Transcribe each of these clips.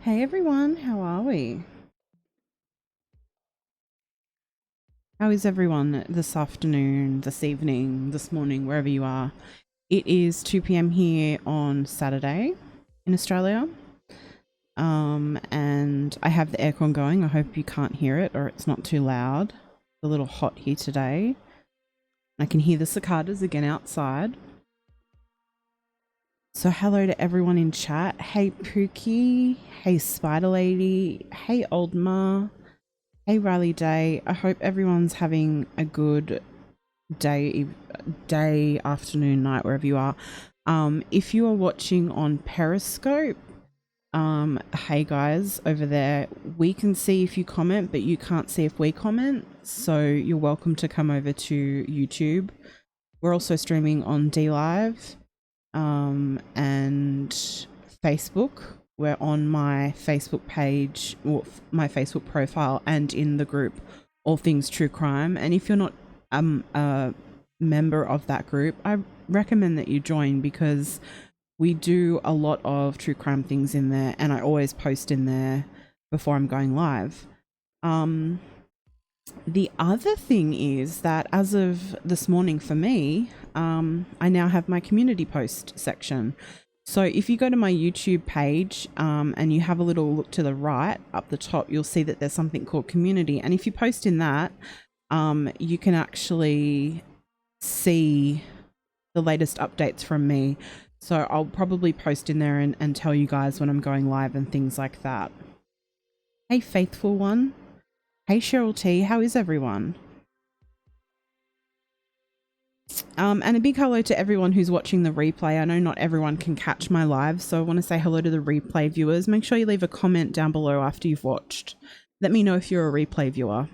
Hey everyone, how are we? How is everyone this afternoon, this evening, this morning, wherever you are? It is 2 p.m. here on Saturday in Australia. And I have the aircon going. I hope you can't hear it or it's not too loud. It's a little hot here today. I can hear the cicadas again outside. So hello to everyone in chat. Hey Pookie. Hey Spider Lady. Hey Old Ma. Hey Riley Day. I hope everyone's having a good day, afternoon, night, wherever you are. If you are watching on Periscope, hey guys over there, we can see if you comment, but you can't see if we comment. So you're welcome to come over to YouTube. We're also streaming on DLive, and Facebook. We're on my Facebook page, or my Facebook profile, and in the group All Things True Crime. And if you're not a member of that group, I recommend that you join, because we do a lot of true crime things in there, and I always post in there before I'm going live. The other thing is that as of this morning for me, I now have my community post section. So if you go to my YouTube page, and you have a little look to the right up the top, you'll see that there's something called community. And if you post in that, you can actually see the latest updates from me. So I'll probably post in there and tell you guys when I'm going live and things like that. Hey, faithful one. Hey, Cheryl T. How is everyone? And a big hello to everyone who's watching the replay. I know not everyone can catch my live, so I want to say hello to the replay viewers. Make sure you leave a comment down below after you've watched. Let me know if you're a replay viewer.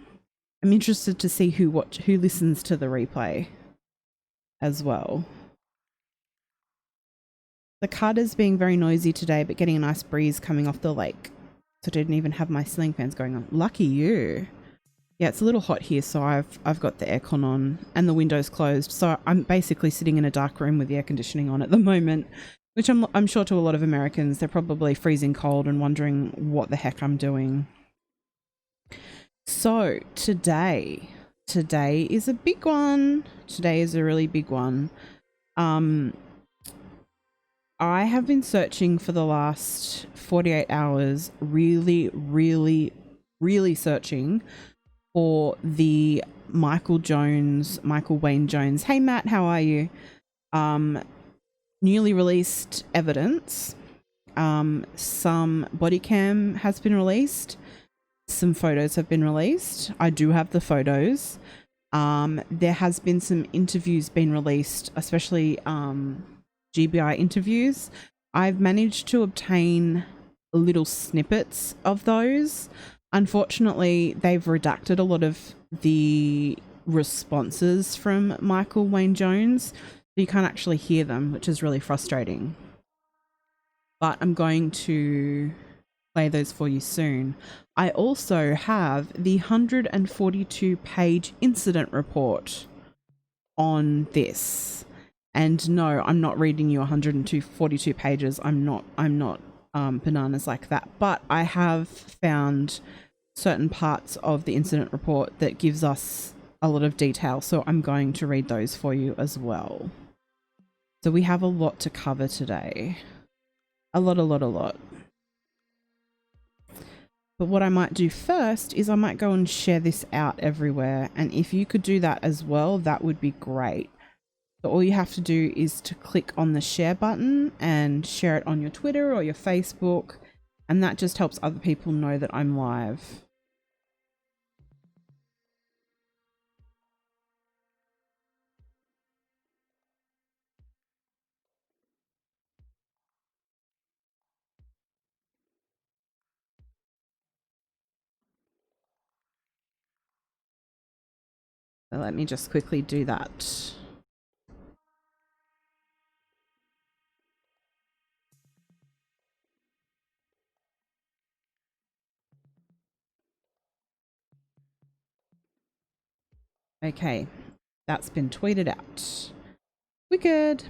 I'm interested to see who listens to the replay as well. The Carter's being very noisy today, but getting a nice breeze coming off the lake. So I didn't even have my ceiling fans going on. Lucky you. Yeah, it's a little hot here, so I've got the aircon on and the windows closed. So I'm basically sitting in a dark room with the air conditioning on at the moment, which I'm sure to a lot of Americans, they're probably freezing cold and wondering what the heck I'm doing. So today is a big one. Today is a really big one. I have been searching for the last 48 hours, really searching for the Michael Wayne Jones. Hey Matt, how are you? Newly released evidence. Some body cam has been released. Some photos have been released. I do have the photos. There has been some interviews being released, especially GBI interviews. I've managed to obtain little snippets of those. Unfortunately, they've redacted a lot of the responses from Michael Wayne Jones. You can't actually hear them, which is really frustrating. But I'm going to play those for you soon. I also have the 142-page incident report on this. And no, I'm not reading you 142 pages. I'm not bananas like that. But I have found certain parts of the incident report that gives us a lot of detail. So I'm going to read those for you as well. So we have a lot to cover today. A lot. But what I might do first is I might go and share this out everywhere. And if you could do that as well, that would be great. So all you have to do is to click on the share button and share it on your Twitter or your Facebook. And that just helps other people know that I'm live. So let me just quickly do that. Okay, that's been tweeted out. We're good.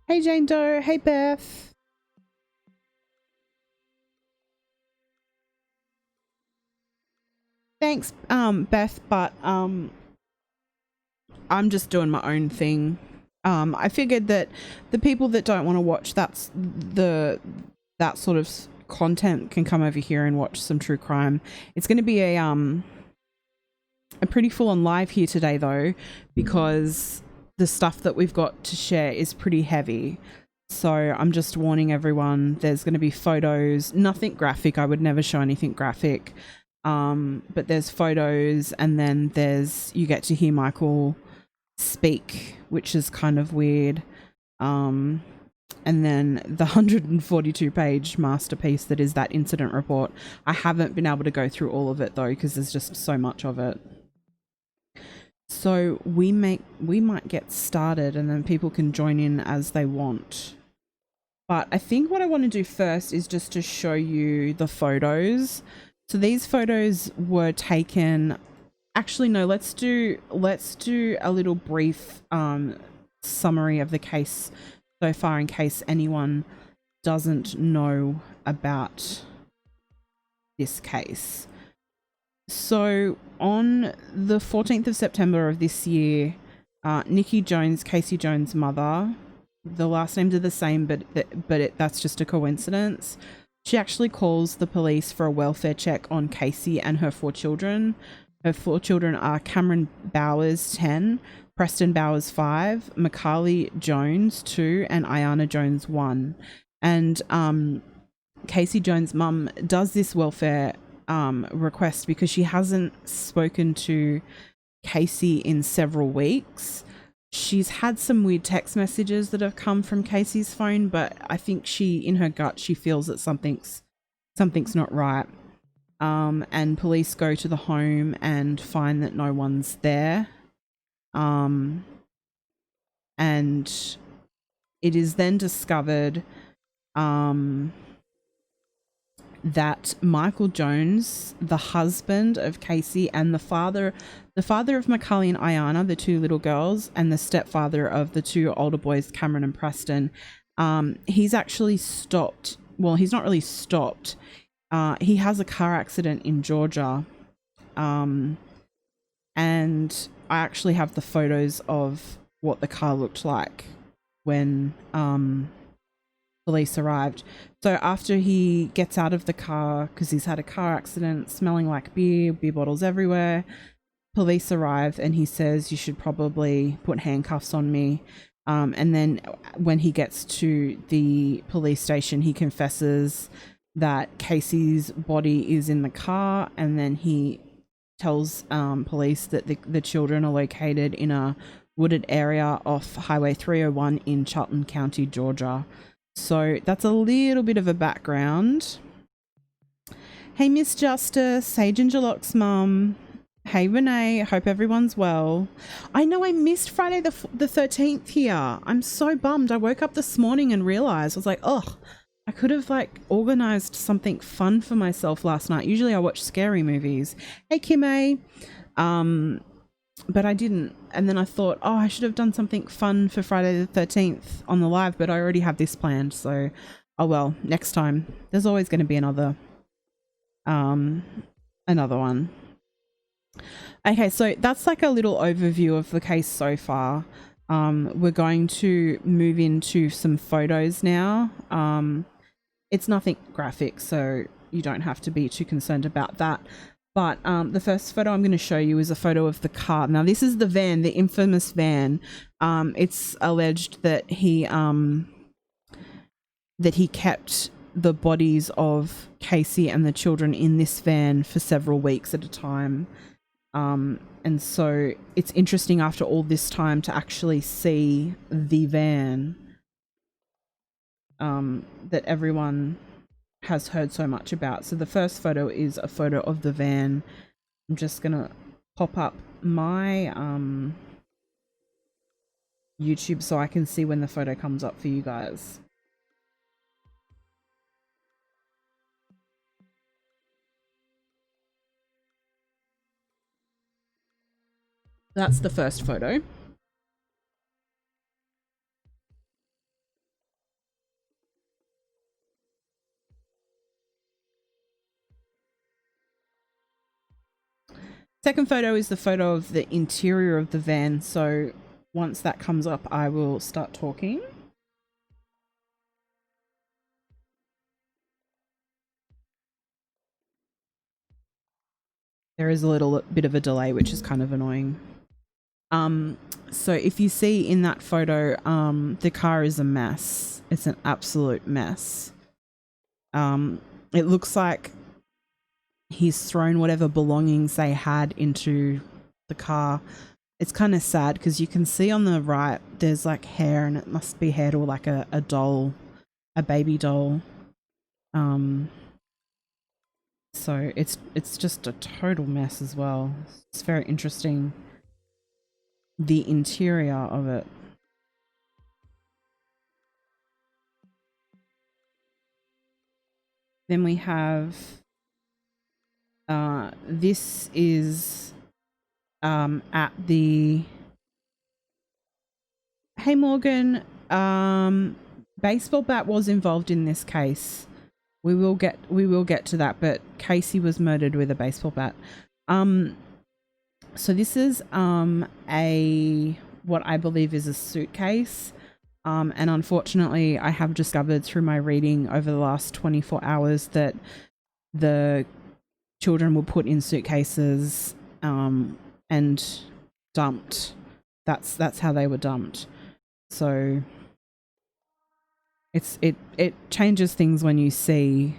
Hey Jane Doe. Hey Beth. Thanks, Beth, but I'm just doing my own thing. I figured that the people that don't want to watch that sort of content can come over here and watch some true crime. It's going to be a pretty full-on live here today though, because the stuff that we've got to share is pretty heavy. So I'm just warning everyone, there's going to be photos, nothing graphic. I would never show anything graphic. But there's photos, and then you get to hear Michael speak, which is kind of weird. And then the 142 page masterpiece that is that incident report. I haven't been able to go through all of it though, because there's just so much of it. So we might get started, and then people can join in as they want. But I think what I want to do first is just to show you the photos. So these photos were taken. Actually, no. Let's do a little brief summary of the case so far, in case anyone doesn't know about this case. So on the 14th of September of this year, Nikki Jones, Casey Jones' mother, the last names are the same, but that's just a coincidence. She actually calls the police for a welfare check on Casey and her 4 children. Her 4 children are Cameron Bowers, 10, Preston Bowers, 5, Macaulay Jones, 2, and Ayana Jones, 1. And Casey Jones' mum does this welfare request because she hasn't spoken to Casey in several weeks. She's had some weird text messages that have come from Casey's phone, but I think in her gut, she feels that something's not right. And police go to the home and find that no one's there. And it is then discovered that Michael Jones, the husband of Casey and the father of Macaulay and Ayana, the 2 little girls, and the stepfather of the 2 older boys, Cameron and Preston, he's actually stopped. Well, he's not really stopped. He has a car accident in Georgia. And I actually have the photos of what the car looked like when police arrived. So after he gets out of the car, because he's had a car accident, smelling like beer bottles everywhere, police arrive and he says, "You should probably put handcuffs on me." And then when he gets to the police station, he confesses that Casey's body is in the car, and then he tells police that the children are located in a wooded area off Highway 301 in Charlton County, Georgia. So that's a little bit of a background. Hey, Miss Justice. Hey, Gingerlock's mum. Hey, Renee. Hope everyone's well. I know I missed Friday the 13th here. I'm so bummed. I woke up this morning and realized, I was like, oh, I could have organized something fun for myself last night. Usually I watch scary movies. Hey, Kimay. But I didn't. And then I thought, oh, I should have done something fun for Friday the 13th on the live, but I already have this planned. So, oh well, next time. There's always going to be another one. Okay, so that's a little overview of the case so far. We're going to move into some photos now. It's nothing graphic, so you don't have to be too concerned about that. But the first photo I'm going to show you is a photo of the car. Now, this is the van, the infamous van. It's alleged that he kept the bodies of Casey and the children in this van for several weeks at a time. And so it's interesting after all this time to actually see the van that everyone has heard so much about. So the first photo is a photo of the van. I'm just gonna pop up my YouTube so I can see when the photo comes up for you guys. That's the first photo. Second photo is the photo of the interior of the van. So once that comes up, I will start talking. There is a little bit of a delay, which is kind of annoying. So if you see in that photo, the car is a mess. It's an absolute mess. It looks like he's thrown whatever belongings they had into the car. It's kind of sad because you can see on the right there's like hair, and it must be hair to like a doll, a baby doll. So it's just a total mess as well. It's very interesting, the interior of it. Then we have this is at the Hey Morgan, baseball bat was involved in this case. We will get to that, but Casey was murdered with a baseball bat. So this is a what I believe is a suitcase. And unfortunately, I have discovered through my reading over the last 24 hours that the children were put in suitcases and dumped. That's how they were dumped. So it changes things when you see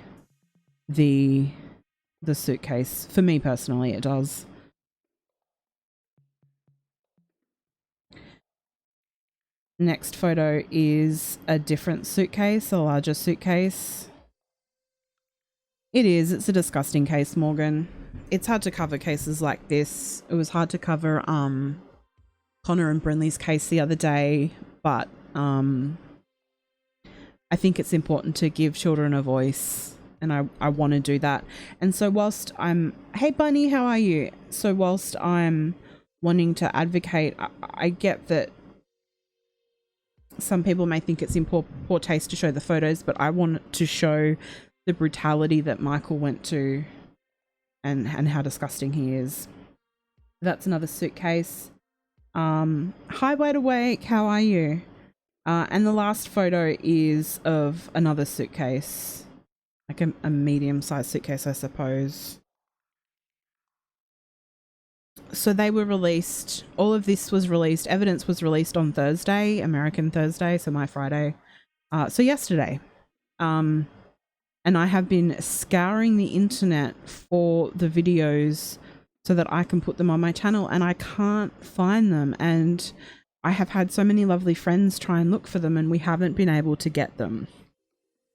the suitcase. For me personally, it does. Next photo is a different suitcase, a larger suitcase. It's a disgusting case, Morgan. It's hard to cover cases like this. It was hard to cover Connor and Brinley's case the other day, but I think it's important to give children a voice, and I want to do that. And so whilst hey Bunny, how are you? So whilst I'm wanting to advocate, I get that some people may think it's in poor taste to show the photos, but I want to show the brutality that Michael went to and how disgusting he is. That's another suitcase. Hi, Wide Awake, how are you? And the last photo is of another suitcase, like a medium-sized suitcase, I suppose. So they were released, all of this was released, evidence was released on Thursday, American Thursday, so my Friday. So yesterday. And I have been scouring the internet for the videos so that I can put them on my channel, and I can't find them. And I have had so many lovely friends try and look for them, and we haven't been able to get them.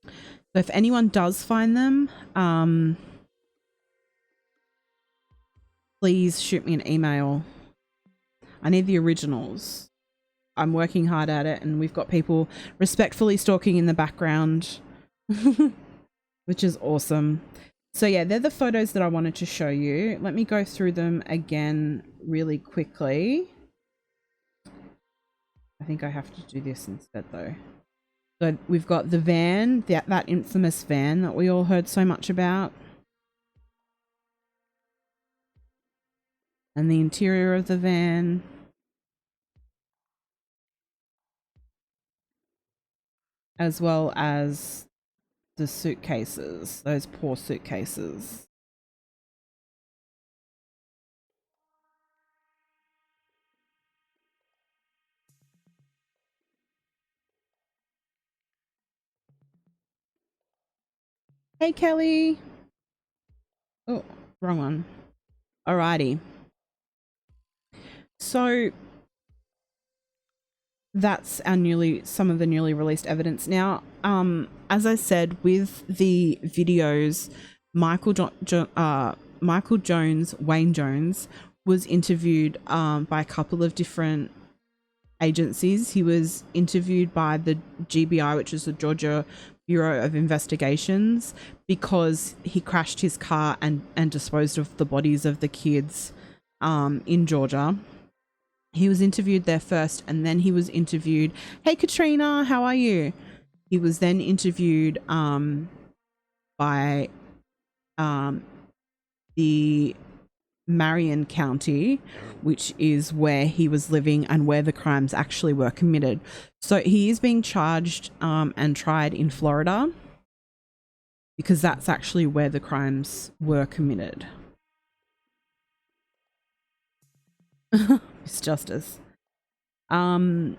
So if anyone does find them, please shoot me an email. I need the originals. I'm working hard at it, and we've got people respectfully stalking in the background, which is awesome. So yeah, they're the photos that I wanted to show you. Let me go through them again really quickly. I think I have to do this instead though. So we've got the van, that infamous van that we all heard so much about. And the interior of the van. As well as the suitcases, those poor suitcases. Hey, Kelly. Oh, wrong one. Alrighty. So that's our some of the newly released evidence. Now, as I said, with the videos, Michael Jones, Wayne Jones, was interviewed by a couple of different agencies. He was interviewed by the GBI, which is the Georgia Bureau of Investigations, because he crashed his car and disposed of the bodies of the kids in Georgia. He was interviewed there first, and then he was interviewed. Hey, Katrina, how are you? He was then interviewed by the Marion County, which is where he was living and where the crimes actually were committed. So he is being charged and tried in Florida because that's actually where the crimes were committed. It's justice. Now,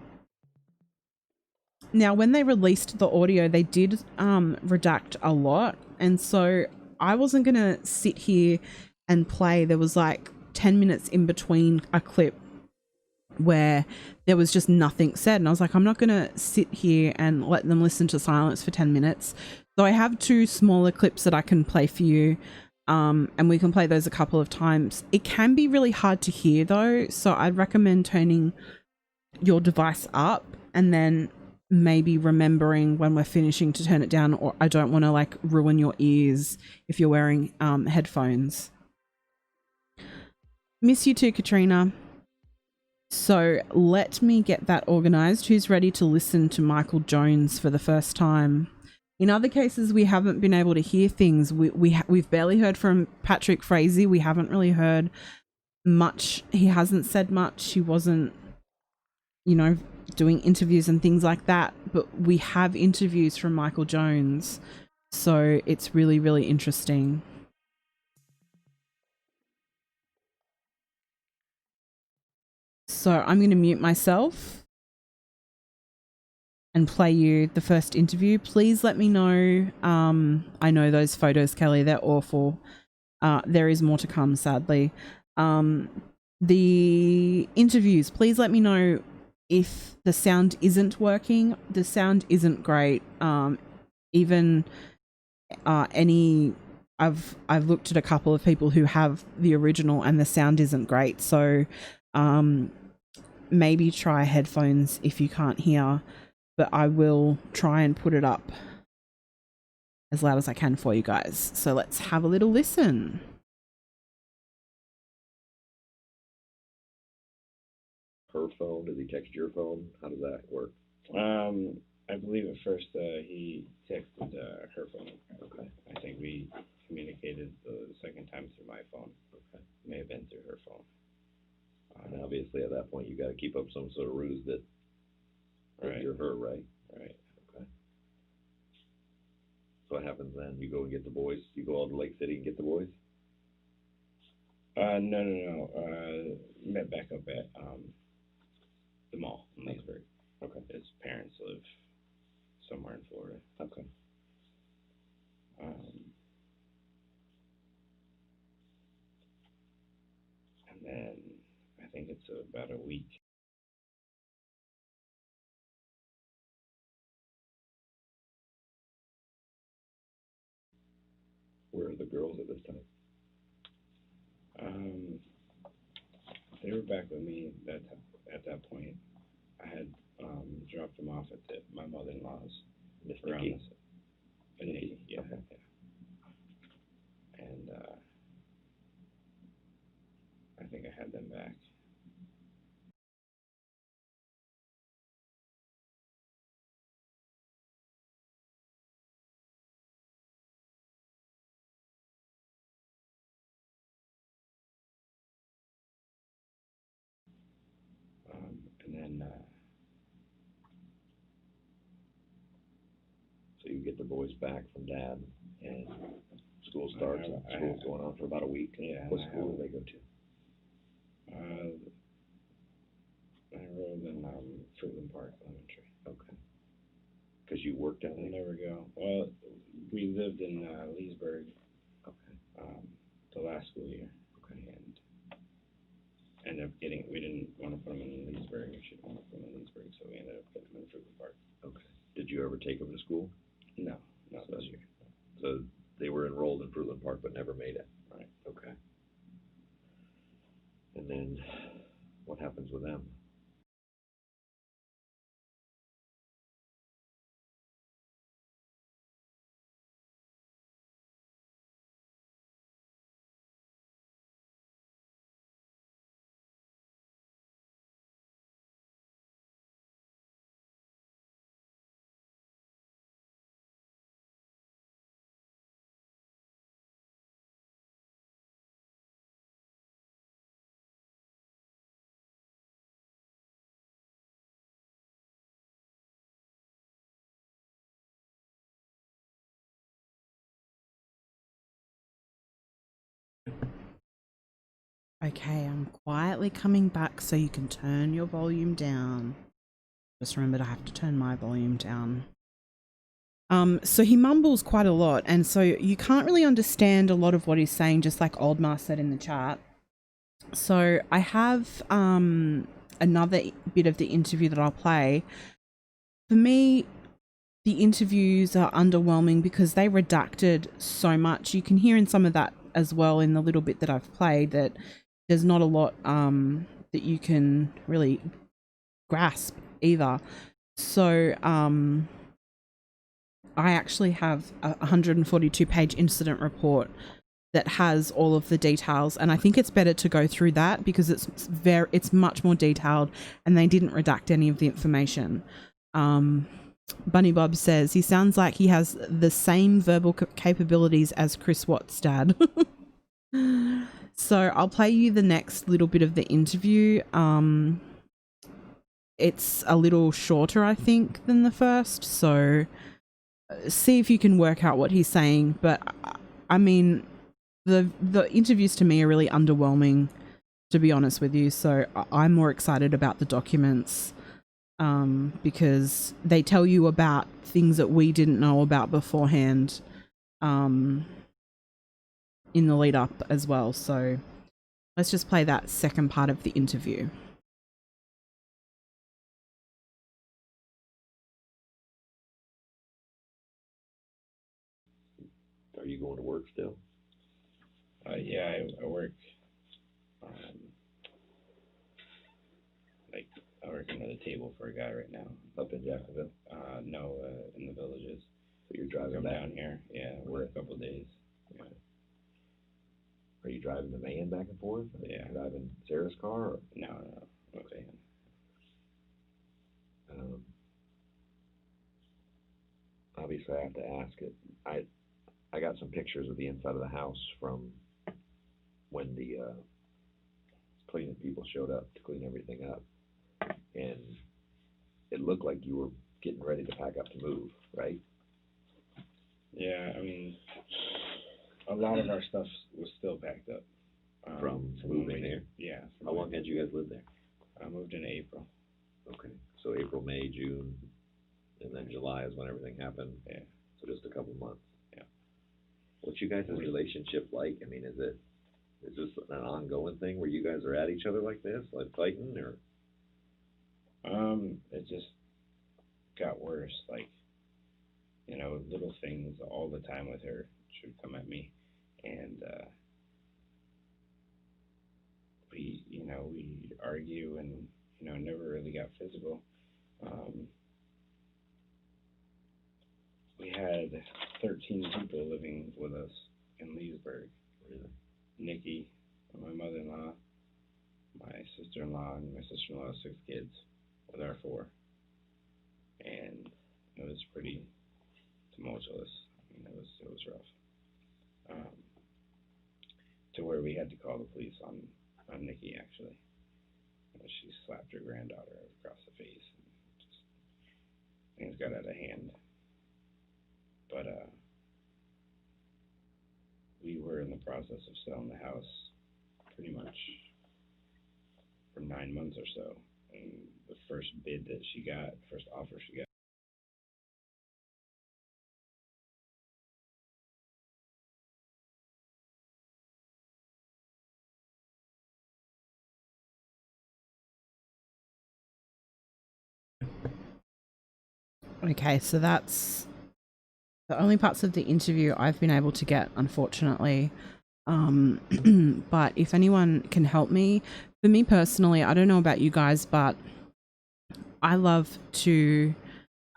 when they released the audio, they did redact a lot. And so I wasn't going to sit here and play. There was like 10 minutes in between a clip where there was just nothing said. And I was like, I'm not going to sit here and let them listen to silence for 10 minutes. So I have 2 smaller clips that I can play for you. And we can play those a couple of times. It can be really hard to hear though. So I'd recommend turning your device up and then maybe remembering when we're finishing to turn it down, or I don't want to like ruin your ears if you're wearing headphones. Miss you too, Katrina. So let me get that organized. Who's ready to listen to Michael Jones for the first time? In other cases, we haven't been able to hear things. We've barely heard from Patrick Frazee. We haven't really heard much. He hasn't said much. He wasn't, doing interviews and things like that, but we have interviews from Michael Jones. So it's really, really interesting. So I'm going to mute myself and play you the first interview. Please let me know. I know those photos, Kelly, they're awful. There is more to come, sadly. The interviews, please let me know if the sound isn't working. The sound isn't great. I've looked at a couple of people who have the original and the sound isn't great. So maybe try headphones if you can't hear, but I will try and put it up as loud as I can for you guys. So let's have a little listen. Her phone? Does he text your phone? How does that work? I believe at first he texted her phone. Okay. I think we communicated the second time through my phone. Okay. May have been through her phone. And obviously at that point you got to keep up some sort of ruse that Right. you're her, right? Right. Okay. So what happens then? You go and get the boys? You go out to Lake City and get the boys? No. Met back up at the mall in Leesburg. Okay. His parents live somewhere in Florida. Okay. And then I think it's about a week. Where are the girls at this time? They were back with me at that point. I had dropped them off at my mother-in-law's. Miss around Nikki? Nikki, yeah. Okay. Yeah. And I think I had them back. And then So you get the boys back from dad and school starts and school's going on for about a week. Yeah. What school do they go to? I enrolled in Fruitland Park Elementary. Okay. Because you worked down there? There we go. Well, we lived in Leesburg. Okay. The last school year. Okay. And ended up we didn't want to put them in Leesburg. We should want to put them in Leesburg, so we ended up putting them in Fruitland Park. Okay. Did you ever take them to school? No, not this year. So they were enrolled in Fruitland Park but never made it? Right. Okay. And then what happens with them? Okay, I'm quietly coming back so you can turn your volume down. Just remembered I have to turn my volume down. So he mumbles quite a lot, and so you can't really understand a lot of what he's saying, just like Oldmar said in the chat. So I have another bit of the interview that I'll play. For me, the interviews are underwhelming because they redacted so much. You can hear in some of that as well in the little bit that I've played that there's not a lot that you can really grasp either. So I actually have a 142-page incident report that has all of the details, and I think it's better to go through that because it's much more detailed and they didn't redact any of the information. Bunny Bob says he sounds like he has the same verbal capabilities as Chris Watt's dad. So I'll play you the next little bit of the interview. It's a little shorter, I think, than the first, so see if you can work out what he's saying. But I mean, the interviews to me are really underwhelming, to be honest with you. So I'm more excited about the documents because they tell you about things that we didn't know about beforehand in the lead up as well. So let's just play that second part of the interview. Are you going to work still? Yeah, I work, I work under the table for a guy right now. Up in Jacksonville? No, in the villages. So you're driving I'm back? down here, yeah, work a couple of days. Yeah. Are you driving the van back and forth? Are you driving Sarah's car? Or? No, okay. Obviously, I have to ask it. I got some pictures of the inside of the house from when the cleaning people showed up to clean everything up, and it looked like you were getting ready to pack up to move, right? Yeah, I mean, a lot of our stuff was still packed up. From moving there? Yeah. How long had you guys lived there? I moved in April. Okay, so April, May, June, and then July is when everything happened? Yeah. So just a couple months? Yeah. What's you guys' relationship like? I mean, is this an ongoing thing where you guys are at each other like this, like fighting, or? It just got worse, like, you know, little things all the time with her. She would come at me, and, we'd argue and, never really got physical. We had 13 people living with us in Leesburg. Really? Nikki, my mother-in-law, my sister-in-law, and my sister-in-law's 6 kids with our 4. And it was pretty tumultuous. I mean, it was rough. To where we had to call the police on Nikki, actually. She slapped her granddaughter across the face. And just, things got out of hand. But we were in the process of selling the house pretty much for 9 months or so. And the first bid that she got, first offer she got, Okay, so that's the only parts of the interview I've been able to get, unfortunately. But if anyone can help me, for me personally, I don't know about you guys, but I love to,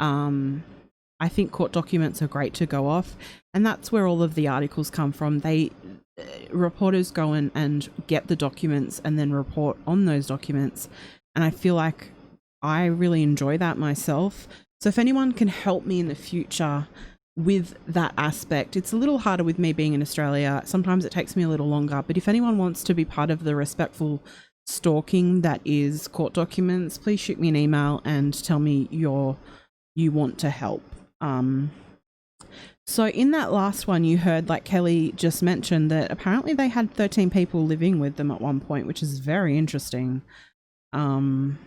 I think court documents are great to go off, and that's where all of the articles come from. Reporters go in and get the documents and then report on those documents, and I feel like I really enjoy that myself. So if anyone can help me in the future with that aspect, it's a little harder with me being in Australia. Sometimes it takes me a little longer, but if anyone wants to be part of the respectful stalking that is court documents, please shoot me an email and tell me you want to help. So in that last one, you heard, like Kelly just mentioned, that apparently they had 13 people living with them at one point, which is very interesting. We'll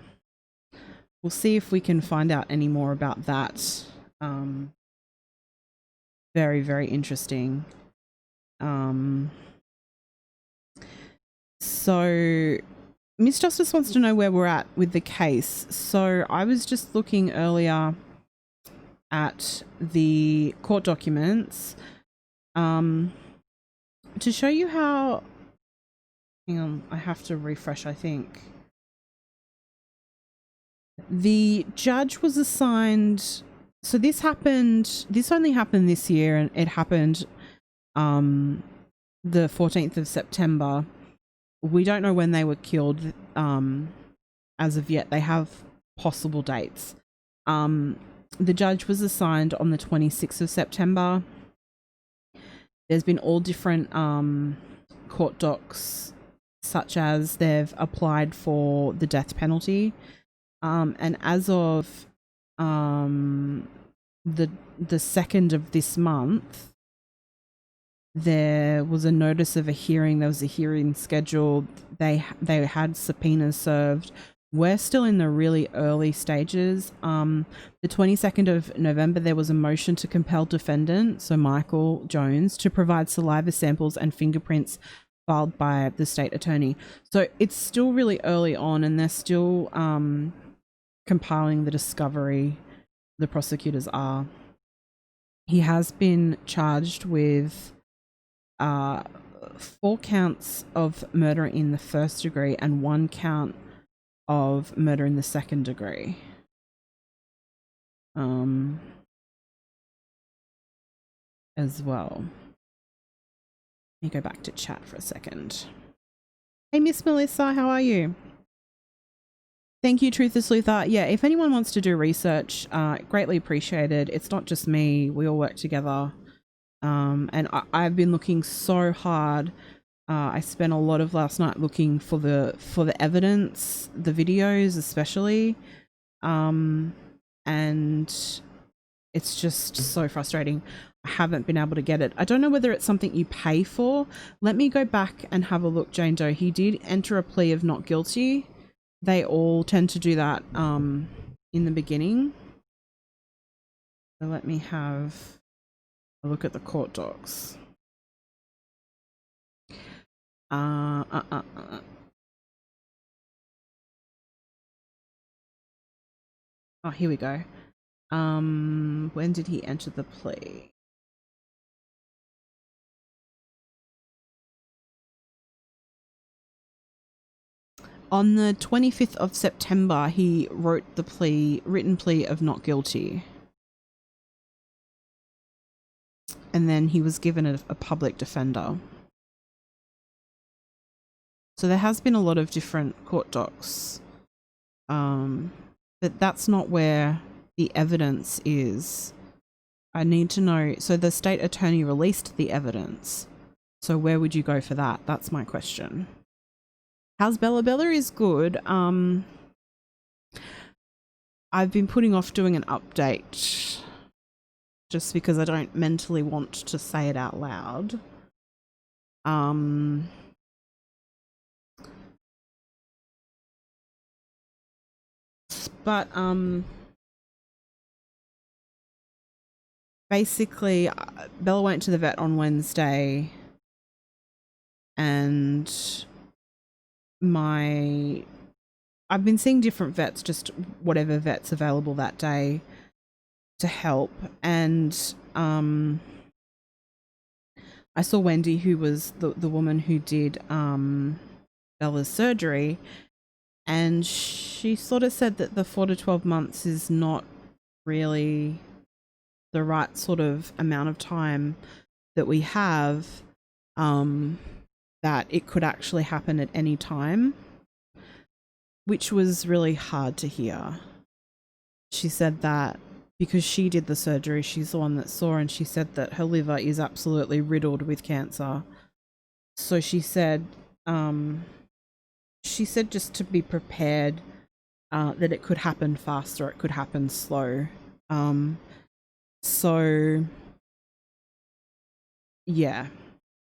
see if we can find out any more about that. Very, very interesting. So Miss Justice wants to know where we're at with the case. So I was just looking earlier at the court documents to show you how, hang on, I have to refresh, I think. The judge was assigned, so this only happened this year, and it happened the 14th of September. We don't know when they were killed as of yet. They have possible dates. The judge was assigned on the 26th of September. There's been all different court docs, such as they've applied for the death penalty. And as of the 2nd of this month, there was a notice of a hearing. There was a hearing scheduled. They had subpoenas served. We're still in the really early stages. The 22nd of November, there was a motion to compel defendant, so Michael Jones, to provide saliva samples and fingerprints filed by the state attorney. So it's still really early on, and they're still compiling the discovery. The prosecutors are. He has been charged with 4 counts of murder in the first degree and 1 count of murder in the second degree. As well. Let me go back to chat for a second. Hey, Miss Melissa, how are you? Thank you, Truth is Luther. Yeah, if anyone wants to do research, greatly appreciated. It's not just me. We all work together. And I've been looking so hard. I spent a lot of last night looking for the evidence, the videos especially. And it's just so frustrating. I haven't been able to get it. I don't know whether it's something you pay for. Let me go back and have a look, Jane Doe. He did enter a plea of not guilty. They all tend to do that in the beginning. So let me have a look at the court docs. Oh, here we go. When did he enter the plea? On the 25th of September, he wrote the written plea of not guilty. And then he was given a public defender. So there has been a lot of different court docs. But that's not where the evidence is. I need to know. So the state attorney released the evidence. So where would you go for that? That's my question. How's Bella? Bella is good. I've been putting off doing an update just because I don't mentally want to say it out loud. But basically, Bella went to the vet on Wednesday, and I've been seeing different vets, just whatever vet's available that day to help. And I saw Wendy, who was the woman who did Bella's surgery, and she sort of said that the 4 to 12 months is not really the right sort of amount of time that we have, that it could actually happen at any time, which was really hard to hear. She said that because she did the surgery, she's the one that saw, and she said that her liver is absolutely riddled with cancer. So she said just to be prepared, that it could happen fast or it could happen slow. So yeah,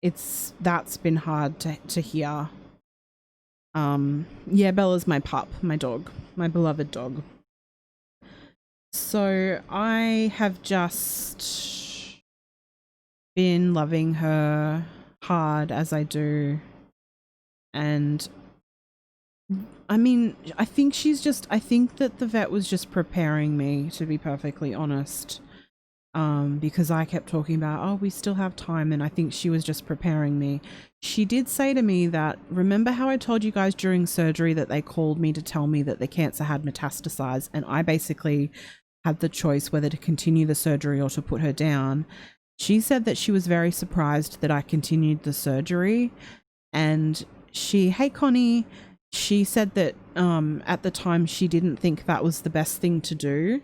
that's been hard to hear. Yeah, Bella's my pup, my dog, my beloved dog. So I have just been loving her hard as I do. And I mean, I think that the vet was just preparing me, to be perfectly honest. Because I kept talking about, oh, we still have time. And I think she was just preparing me. She did say to me that, remember how I told you guys during surgery that they called me to tell me that the cancer had metastasized, and I basically had the choice whether to continue the surgery or to put her down. She said that she was very surprised that I continued the surgery. And hey Connie, she said that at the time she didn't think that was the best thing to do.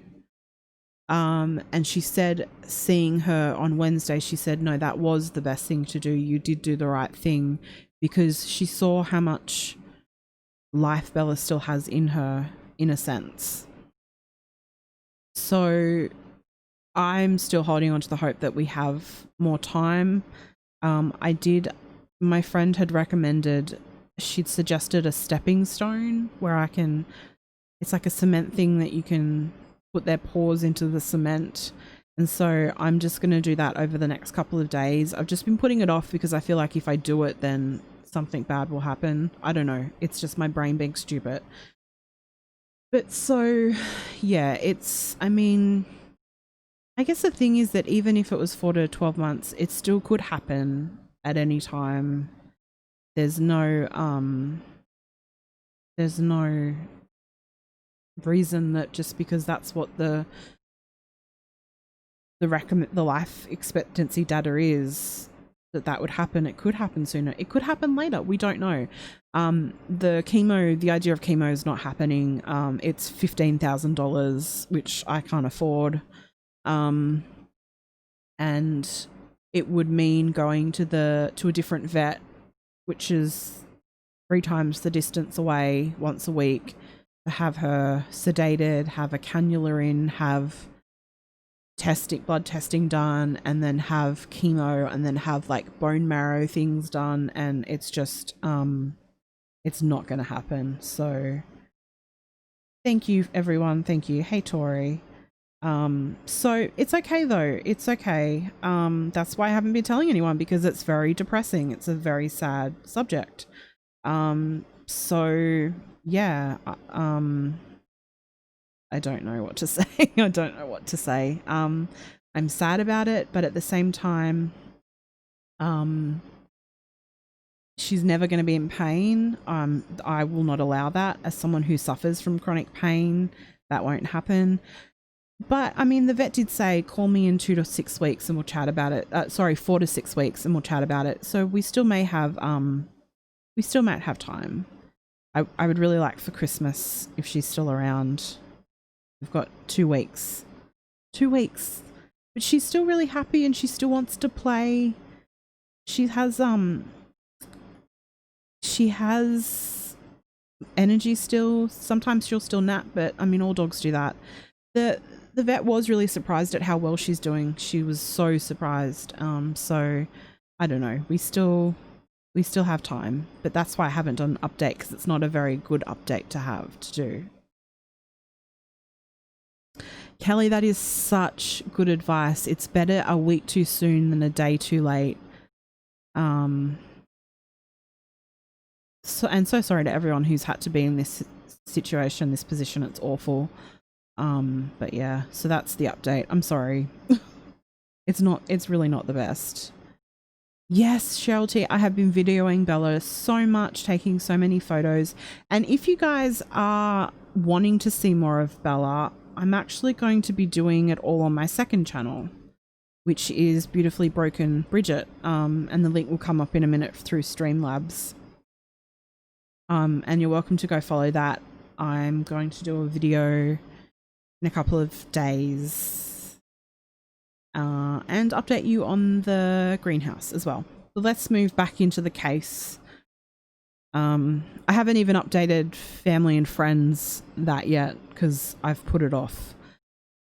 And she said, seeing her on Wednesday, she said, no, that was the best thing to do. You did do the right thing, because she saw how much life Bella still has in her, in a sense. So I'm still holding on to the hope that we have more time. My friend had recommended, she'd suggested a stepping stone where it's like a cement thing that you can put their paws into the cement. And so I'm just going to do that over the next couple of days. I've just been putting it off because I feel like if I do it, then something bad will happen. I don't know. It's just my brain being stupid. But so, yeah, I mean, I guess the thing is that even if it was 4 to 12 months, it still could happen at any time. There's no reason that just because that's what the life expectancy data is, that would happen. It could happen sooner. It could happen later. We don't know. The idea of chemo is not happening. It's $15,000, which I can't afford. And it would mean going to a different vet, which is 3 times the distance away, once a week, to have her sedated, have a cannula in, have blood testing done, and then have chemo, and then have like bone marrow things done. And it's just, it's not going to happen. So thank you, everyone. Thank you. Hey, Tori. So it's okay though. It's okay. That's why I haven't been telling anyone, because it's very depressing. It's a very sad subject. So yeah, I don't know what to say. I don't know what to say. I'm sad about it, but at the same time, she's never going to be in pain. I will not allow that. As someone who suffers from chronic pain, that won't happen. But I mean, the vet did say, call me in 2 to 6 weeks and we'll chat about it. 4 to 6 weeks and we'll chat about it. So we still may have, we still might have time. I would really like for Christmas, if she's still around. We've got 2 weeks. 2 weeks. But she's still really happy and she still wants to play. She has energy still. Sometimes she'll still nap, but I mean, all dogs do that. The vet was really surprised at how well she's doing. She was so surprised. So I don't know. We still have time, but that's why I haven't done an update, because it's not a very good update to do. Kelly, that is such good advice. It's better a week too soon than a day too late. So sorry to everyone who's had to be in this situation, this position. It's awful. But yeah, so that's the update. I'm sorry. It's really not the best. Yes, Cheryl T, I have been videoing Bella so much, taking so many photos. And if you guys are wanting to see more of Bella, I'm actually going to be doing it all on my second channel, which is Beautifully Broken Bridget. And the link will come up in a minute through Streamlabs. And you're welcome to go follow that. I'm going to do a video in a couple of days and update you on the greenhouse as well. So let's move back into the case. I haven't even updated family and friends that yet because I've put it off.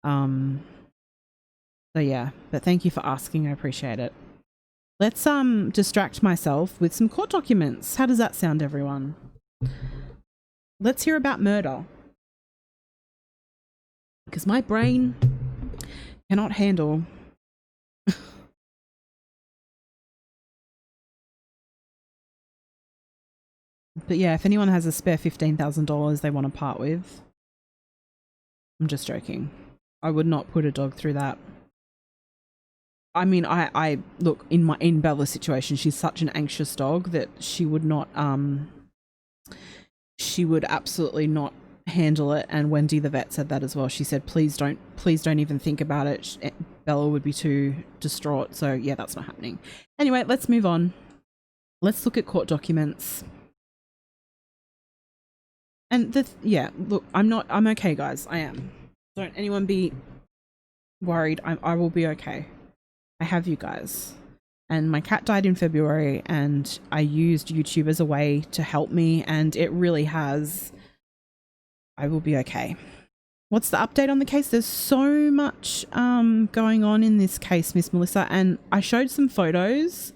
So yeah, but thank you for asking. I appreciate it. let's distract myself with some court documents. How does that sound, everyone? Let's hear about murder. Because my brain cannot handle but yeah, if anyone has a spare $15,000 they want to part with, I'm just joking. I would not put a dog through that. I mean, I look, in Bella's situation, she's such an anxious dog that she would not she would absolutely not handle it. And Wendy the vet said that as well. She said, please don't even think about it. Bella would be too distraught. So yeah, that's not happening. Anyway, let's move on. Let's look at court documents. And yeah, look, I'm okay, guys. I am. Don't anyone be worried. I will be okay. I have you guys. And my cat died in February and I used YouTube as a way to help me, and it really has. I will be okay. What's the update on the case? There's so much going on in this case, Miss Melissa, and I showed some photos.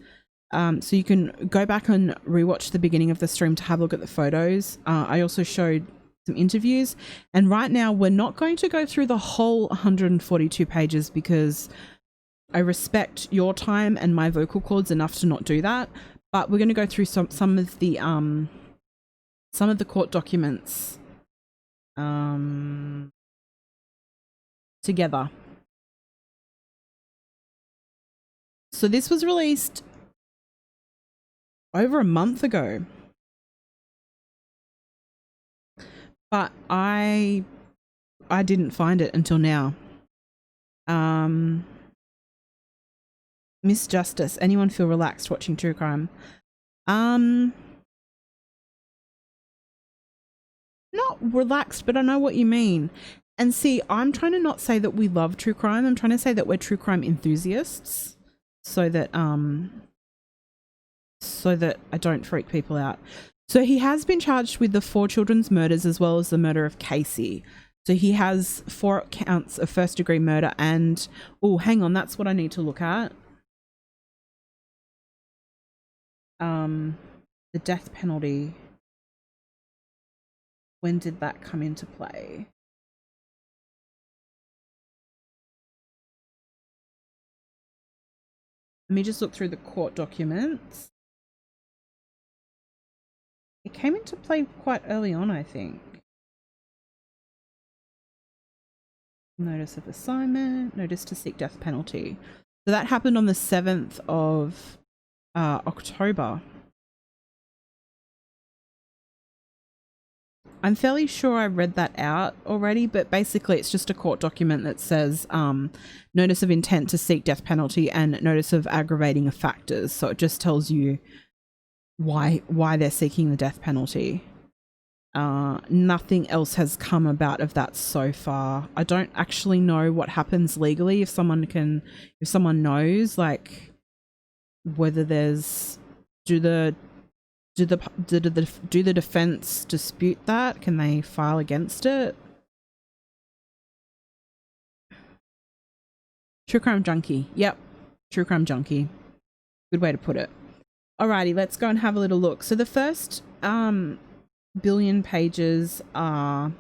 So you can go back and rewatch the beginning of the stream to have a look at the photos. I also showed some interviews, and right now we're not going to go through the whole 142 pages because I respect your time and my vocal cords enough to not do that. But we're going to go through some of the court documents together. So this was released over a month ago, but I didn't find it until now. Miss Justice, anyone feel relaxed watching true crime? Not relaxed, but I know what you mean. And see, I'm trying to not say that we love true crime. I'm trying to say that we're true crime enthusiasts, so that I don't freak people out. So he has been charged with the 4 children's murders as well as the murder of Casey. So he has 4 counts of first-degree murder and... oh, hang on, that's what I need to look at. The death penalty. When did that come into play? Let me just look through the court documents. It came into play quite early on, I think. Notice of assignment, notice to seek death penalty. So that happened on the 7th of October. I'm fairly sure I read that out already, but basically it's just a court document that says notice of intent to seek death penalty and notice of aggravating factors. So it just tells you why they're seeking the death penalty. Nothing else has come about of that so far. I don't actually know what happens legally. If someone knows, like, whether there's do the defense dispute that? Can they file against it? True crime junkie. Yep, true crime junkie. Good way to put it. Alrighty, let's go and have a little look. So the first billion pages are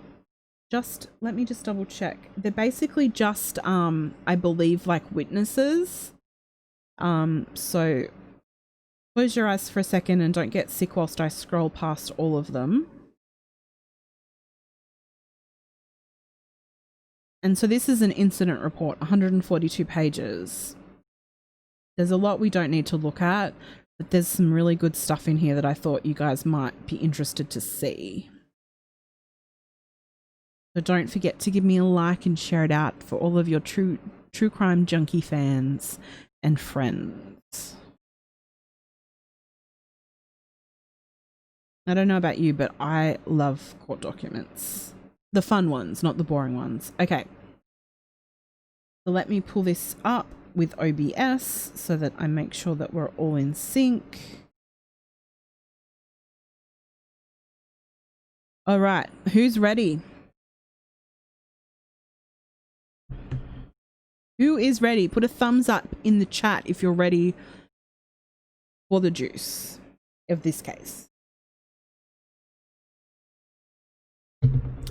just, let me just double check. They're basically just I believe like witnesses. So close your eyes for a second and don't get sick whilst I scroll past all of them. And so this is an incident report, 142 pages. There's a lot we don't need to look at, but there's some really good stuff in here that I thought you guys might be interested to see. So don't forget to give me a like and share it out for all of your true crime junkie fans and friends. I don't know about you, but I love court documents. The fun ones, not the boring ones. Okay. So let me pull this up with OBS so that I make sure that we're all in sync. All right, who's ready? Who is ready? Put a thumbs up in the chat if you're ready for the juice of this case.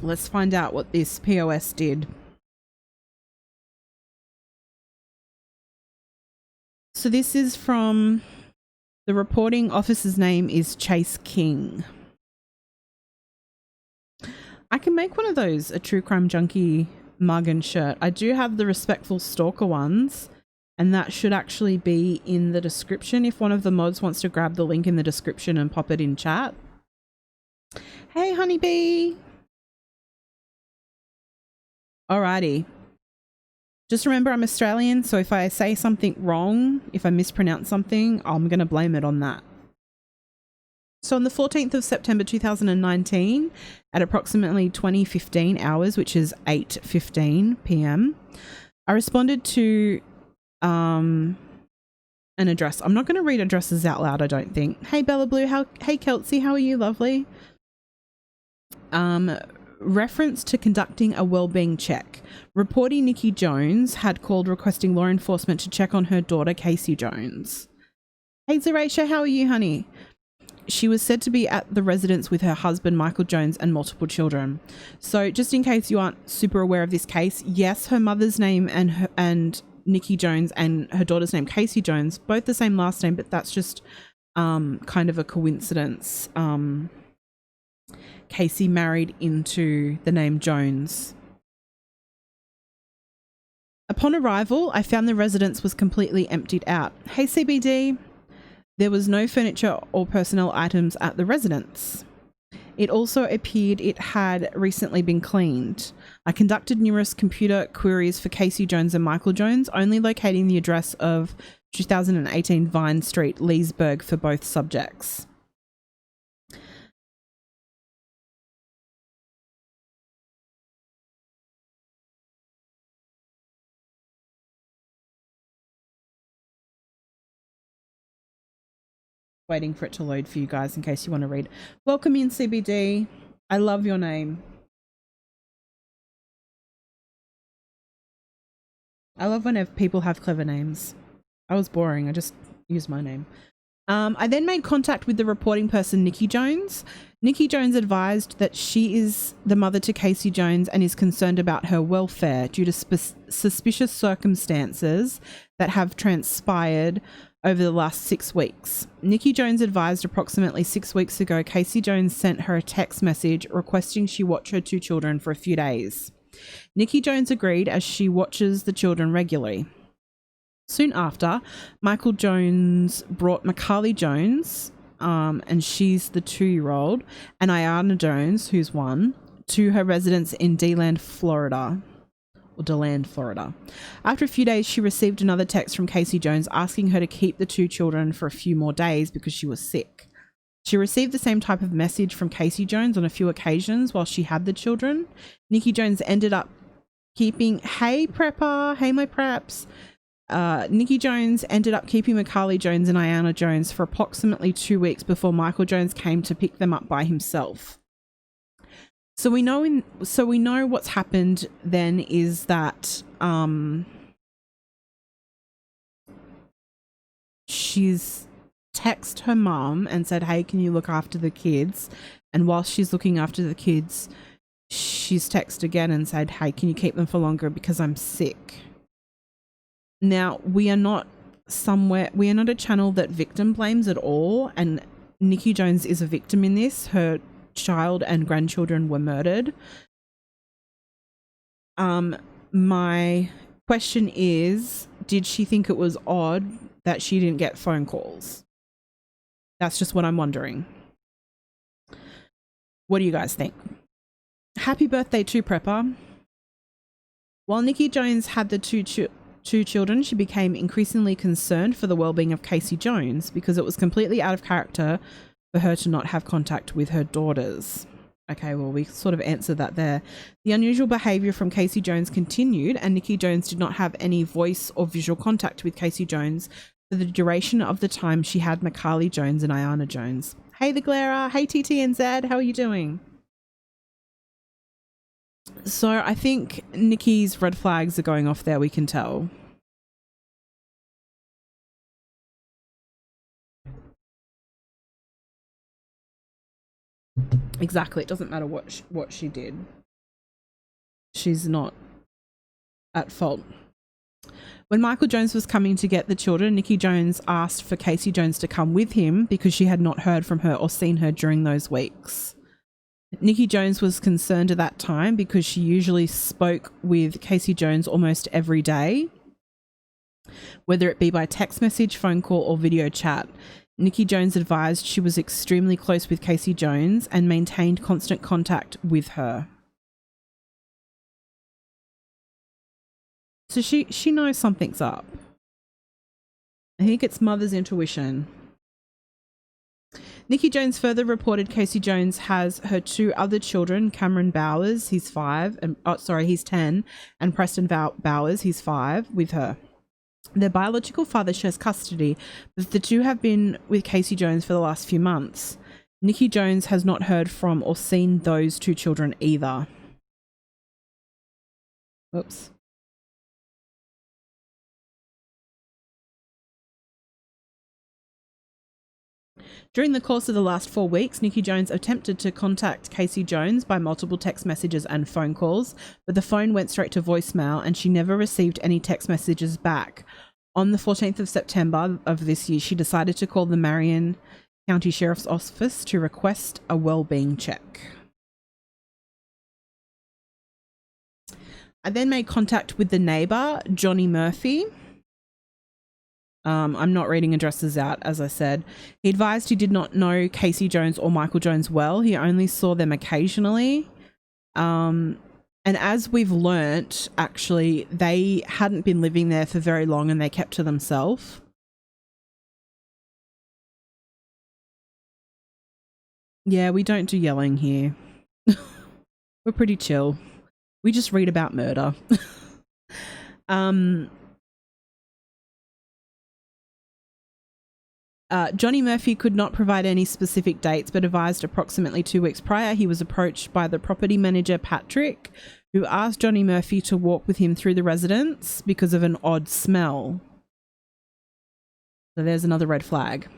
Let's find out what this POS did. So this is from the reporting officer's name is Chase King. I can make one of those, a True Crime Junkie mug and shirt. I do have the Respectful Stalker ones, and that should actually be in the description if one of the mods wants to grab the link in the description and pop it in chat. Hey, honeybee. Alrighty. Just remember I'm Australian, so if I say something wrong, if I mispronounce something, I'm going to blame it on that. So on the 14th of September 2019, at approximately 20:15 hours, which is 8:15 p.m., I responded to an address. I'm not going to read addresses out loud, I don't think. Hey, Bella Blue. Hey, Kelsey. How are you? Lovely. Reference to conducting a wellbeing check. Reportee Nikki Jones had called requesting law enforcement to check on her daughter, Casey Jones. Hey, Zeraisha. How are you, honey? She was said to be at the residence with her husband, Michael Jones, and multiple children. So just in case you aren't super aware of this case, yes, her mother's name and Nikki Jones and her daughter's name, Casey Jones, both the same last name, but that's just kind of a coincidence. Casey married into the name Jones. Upon arrival, I found the residence was completely emptied out. Hey, CBD. There was no furniture or personnel items at the residence. It also appeared it had recently been cleaned. I conducted numerous computer queries for Casey Jones and Michael Jones, only locating the address of 2018 Vine Street, Leesburg for both subjects. Waiting for it to load for you guys in case you want to read. Welcome in, CBD. I love your name. I love when people have clever names. I was boring. I just used my name. I then made contact with the reporting person, Nikki Jones. Nikki Jones advised that she is the mother to Casey Jones and is concerned about her welfare due to suspicious circumstances that have transpired over the last 6 weeks. Nikki Jones advised approximately 6 weeks ago, Casey Jones sent her a text message requesting she watch her 2 children for a few days. Nikki Jones agreed as she watches the children regularly. Soon after, Michael Jones brought Macaulay Jones, and she's the 2-year-old, and Ayana Jones, who's 1, to her residence in DeLand, Florida. After a few days, she received another text from Casey Jones asking her to keep the 2 children for a few more days because she was sick. She received the same type of message from Casey Jones on a few occasions while she had the children. Nikki Jones ended up keeping, hey prepper, hey my preps. Nikki Jones ended up keeping Macaulay Jones and Ayana Jones for approximately 2 weeks before Michael Jones came to pick them up by himself. So we know what's happened then is that she's texted her mum and said, hey, can you look after the kids? And whilst she's looking after the kids, she's texted again and said, hey, can you keep them for longer because I'm sick? Now, we are not a channel that victim blames at all, and Nikki Jones is a victim in this. Her child and grandchildren were murdered. My question is, did she think it was odd that she didn't get phone calls? That's just what I'm wondering. What do you guys think? Happy birthday to Prepper. While Nikki Jones had the two children, she became increasingly concerned for the well-being of Casey Jones because it was completely out of character for her to not have contact with her daughters. Okay, well, we sort of answered that there. The unusual behaviour from Casey Jones continued, and Nikki Jones did not have any voice or visual contact with Casey Jones for the duration of the time she had Macaulay Jones and Ayana Jones. Hey, the Glera. Hey, TTNZ. How are you doing? So I think Nikki's red flags are going off there, we can tell. Exactly. It doesn't matter what she did. She's not at fault. When Michael Jones was coming to get the children, Nikki Jones asked for Casey Jones to come with him because she had not heard from her or seen her during those weeks. Nikki Jones was concerned at that time because she usually spoke with Casey Jones almost every day, whether it be by text message, phone call, or video chat. Nikki Jones advised she was extremely close with Casey Jones and maintained constant contact with her. So she knows something's up. I think it's mother's intuition. Nikki Jones further reported Casey Jones has her two other children, Cameron Bowers, he's 10, and Preston Bowers, he's 5, with her. Their biological father shares custody, but the two have been with Casey Jones for the last few months. Nikki Jones has not heard from or seen those two children either. Oops. During the course of the last 4 weeks, Nikki Jones attempted to contact Casey Jones by multiple text messages and phone calls, but the phone went straight to voicemail and she never received any text messages back. On the 14th of September of this year, she decided to call the Marion County Sheriff's Office to request a well-being check. I then made contact with the neighbour, Johnny Murphy. I'm not reading addresses out, as I said. He advised he did not know Casey Jones or Michael Jones well. He only saw them occasionally. And as we've learnt, actually, they hadn't been living there for very long and they kept to themselves. Yeah, we don't do yelling here. We're pretty chill. We just read about murder. Johnny Murphy could not provide any specific dates, but advised approximately 2 weeks prior he was approached by the property manager, Patrick, who asked Johnny Murphy to walk with him through the residence because of an odd smell. So there's another red flag.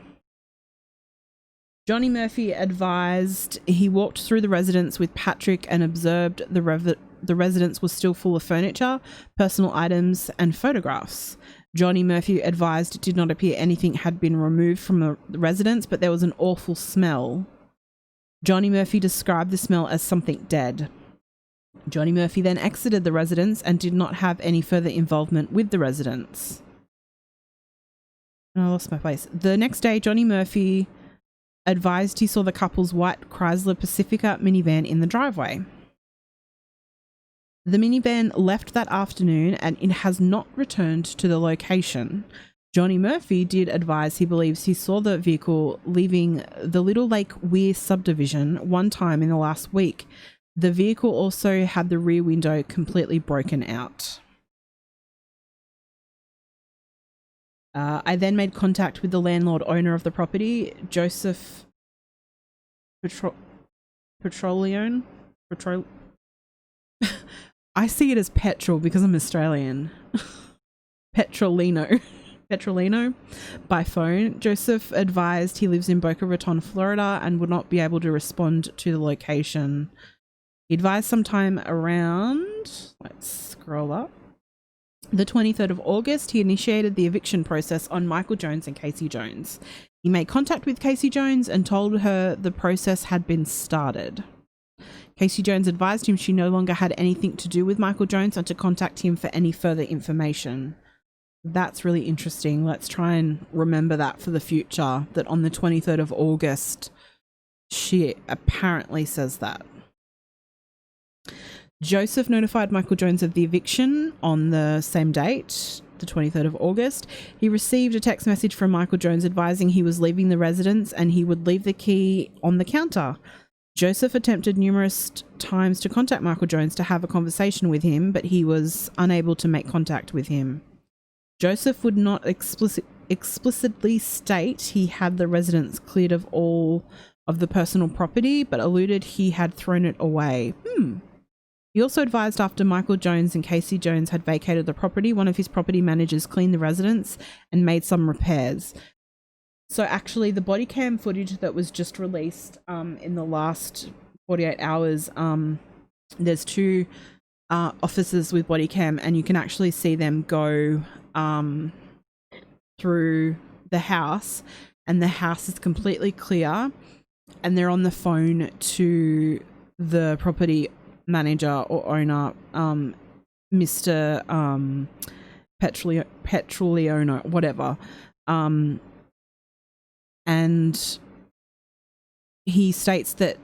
Johnny Murphy advised he walked through the residence with Patrick and observed the residence was still full of furniture, personal items, and photographs. Johnny Murphy advised it did not appear anything had been removed from the residence, but there was an awful smell. Johnny Murphy described the smell as something dead. Johnny Murphy then exited the residence and did not have any further involvement with the residence. I lost my place. The next day, Johnny Murphy advised he saw the couple's white Chrysler Pacifica minivan in the driveway. The minivan left that afternoon and it has not returned to the location. Johnny Murphy did advise he believes he saw the vehicle leaving the Little Lake Weir subdivision one time in the last week. The vehicle also had the rear window completely broken out. I then made contact with the landlord owner of the property, Joseph Petrolione. I see it as petrol because I'm Australian. Petrolino, by phone. Joseph advised he lives in Boca Raton, Florida, and would not be able to respond to the location. He advised sometime around, let's scroll up, the 23rd of August, he initiated the eviction process on Michael Jones and Casey Jones. He made contact with Casey Jones and told her the process had been started. Casey Jones advised him she no longer had anything to do with Michael Jones and to contact him for any further information. That's really interesting. Let's try and remember that for the future, that on the 23rd of August, she apparently says that. Joseph notified Michael Jones of the eviction on the same date, the 23rd of August. He received a text message from Michael Jones advising he was leaving the residence and he would leave the key on the counter. Joseph attempted numerous times to contact Michael Jones to have a conversation with him, but he was unable to make contact with him. Joseph would not explicitly state he had the residence cleared of all of the personal property, but alluded he had thrown it away. He also advised after Michael Jones and Casey Jones had vacated the property, one of his property managers cleaned the residence and made some repairs. So actually the body cam footage that was just released in the last 48 hours, there's two officers with body cam, and you can actually see them go through the house, and the house is completely clear, and they're on the phone to the property manager or owner, Mr. Petroliano, whatever. And he states that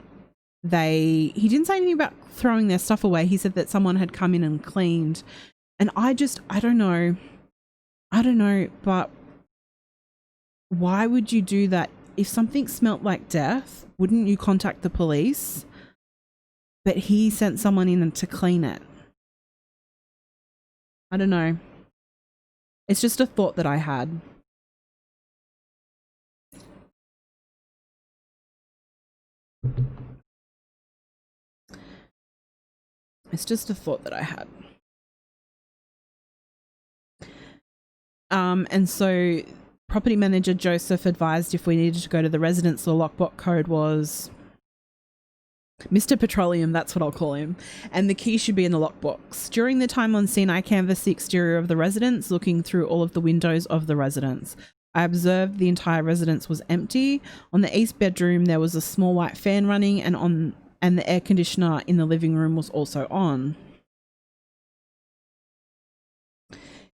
he didn't say anything about throwing their stuff away. He said that someone had come in and cleaned. And I don't know, but why would you do that? If something smelt like death, wouldn't you contact the police? But he sent someone in to clean it. I don't know. It's just a thought that I had. It's just a thought that I had. And so property manager Joseph advised if we needed to go to the residence, the lockbox code was Mr. Petroleum, that's what I'll call him, and the key should be in the lockbox. During the time on scene, I canvassed the exterior of the residence, looking through all of the windows of the residence. I observed the entire residence was empty. On the east bedroom, there was a small white fan running, and the air conditioner in the living room was also on.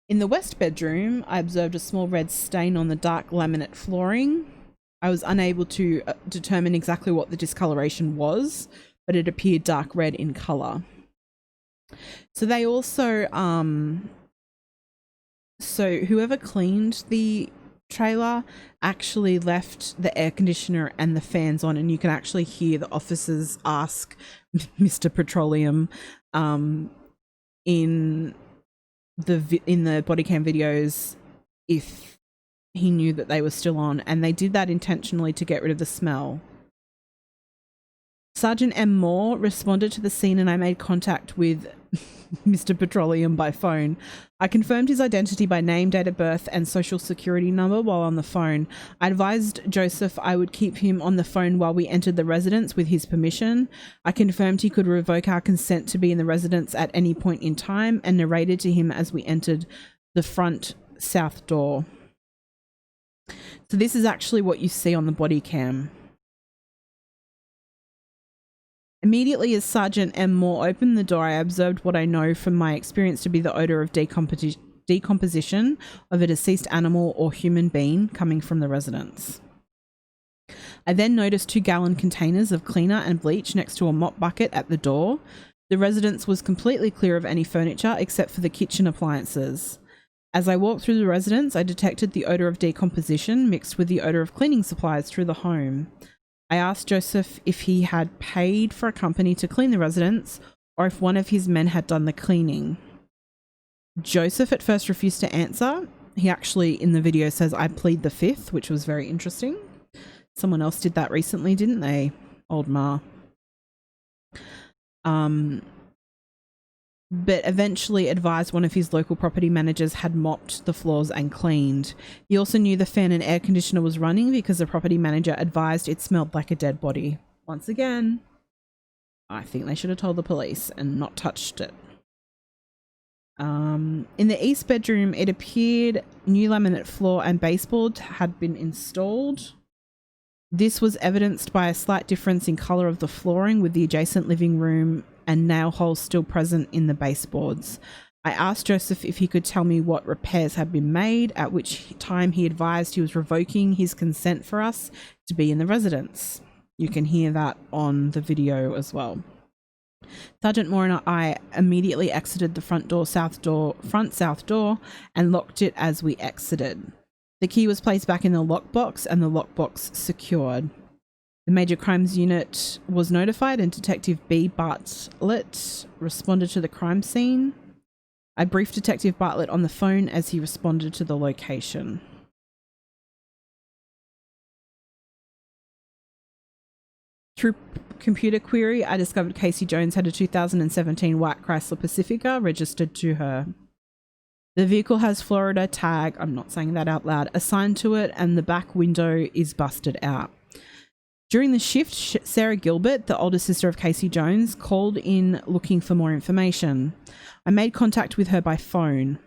In the west bedroom, I observed a small red stain on the dark laminate flooring. I was unable to determine exactly what the discoloration was, but it appeared dark red in colour. So they also, so whoever cleaned the trailer actually left the air conditioner and the fans on, and you can actually hear the officers ask Mr. Petroleum in the body cam videos if he knew that they were still on, and they did that intentionally to get rid of the smell. Sergeant M. Moore responded to the scene, and I made contact with Mr. Petroleum by phone. I confirmed his identity by name, date of birth, and social security number while on the phone. I advised Joseph I would keep him on the phone while we entered the residence with his permission. I confirmed he could revoke our consent to be in the residence at any point in time, and narrated to him as we entered the front south door. So this is actually what you see on the body cam. Immediately as Sergeant M. Moore opened the door, I observed what I know from my experience to be the odour of decomposition of a deceased animal or human being coming from the residence. I then noticed 2-gallon containers of cleaner and bleach next to a mop bucket at the door. The residence was completely clear of any furniture except for the kitchen appliances. As I walked through the residence, I detected the odour of decomposition mixed with the odour of cleaning supplies through the home. I asked Joseph if he had paid for a company to clean the residence or if one of his men had done the cleaning. Joseph at first refused to answer. He actually, in the video, says, I plead the fifth, which was very interesting. Someone else did that recently, didn't they? Old Ma. But eventually advised one of his local property managers had mopped the floors and cleaned. He also knew the fan and air conditioner was running because the property manager advised it smelled like a dead body. Once again, I think they should have told the police and not touched it. In the east bedroom, it appeared new laminate floor and baseboard had been installed. This was evidenced by a slight difference in colour of the flooring, with the adjacent living room and nail holes still present in the baseboards. I asked Joseph if he could tell me what repairs had been made, at which time he advised he was revoking his consent for us to be in the residence. You can hear that on the video as well. Sergeant Moore and I immediately exited the front south door and locked it as we exited. The key was placed back in the lockbox and the lockbox secured. The Major Crimes Unit was notified and Detective B. Bartlett responded to the crime scene. I briefed Detective Bartlett on the phone as he responded to the location. Through computer query, I discovered Casey Jones had a 2017 white Chrysler Pacifica registered to her. The vehicle has Florida tag, I'm not saying that out loud, assigned to it, and the back window is busted out. During the shift, Sarah Gilbert, the older sister of Casey Jones, called in looking for more information. I made contact with her by phone.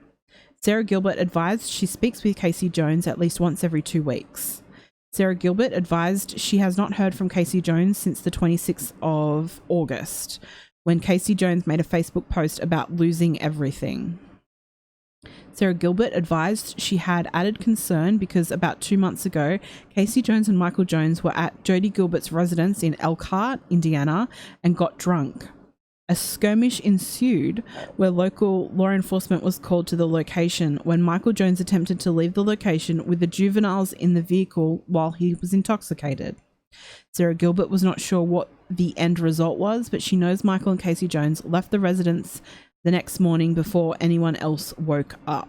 Sarah Gilbert advised she speaks with Casey Jones at least once every 2 weeks. Sarah Gilbert advised she has not heard from Casey Jones since the 26th of August, when Casey Jones made a Facebook post about losing everything. Sarah Gilbert advised she had added concern because about 2 months ago, Casey Jones and Michael Jones were at Jody Gilbert's residence in Elkhart, Indiana, and got drunk. A skirmish ensued where local law enforcement was called to the location when Michael Jones attempted to leave the location with the juveniles in the vehicle while he was intoxicated. Sarah Gilbert was not sure what the end result was, but she knows Michael and Casey Jones left the residence the next morning before anyone else woke up.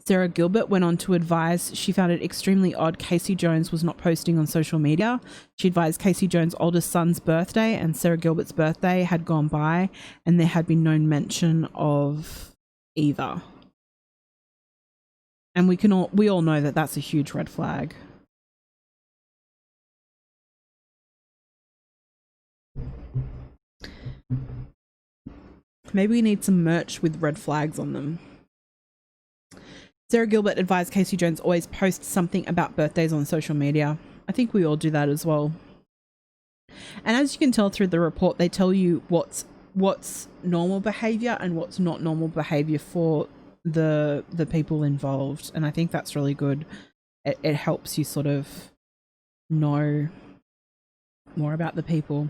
Sarah Gilbert went on to advise she found it extremely odd Casey Jones was not posting on social media. She advised Casey Jones' oldest son's birthday and Sarah Gilbert's birthday had gone by and there had been no mention of either. And we all know that that's a huge red flag. Maybe we need some merch with red flags on them. Sarah Gilbert advised Casey Jones always post something about birthdays on social media. I think we all do that as well. And as you can tell through the report, they tell you what's normal behavior and what's not normal behavior for the people involved. And I think that's really good. It helps you sort of know more about the people.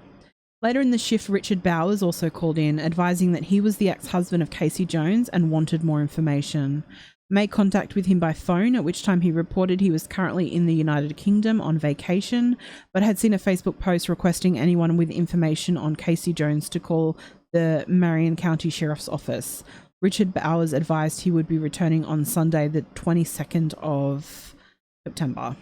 Later in the shift, Richard Bowers also called in, advising that he was the ex-husband of Casey Jones and wanted more information. Made contact with him by phone, at which time he reported he was currently in the United Kingdom on vacation, but had seen a Facebook post requesting anyone with information on Casey Jones to call the Marion County Sheriff's Office. Richard Bowers advised he would be returning on Sunday, the 22nd of September.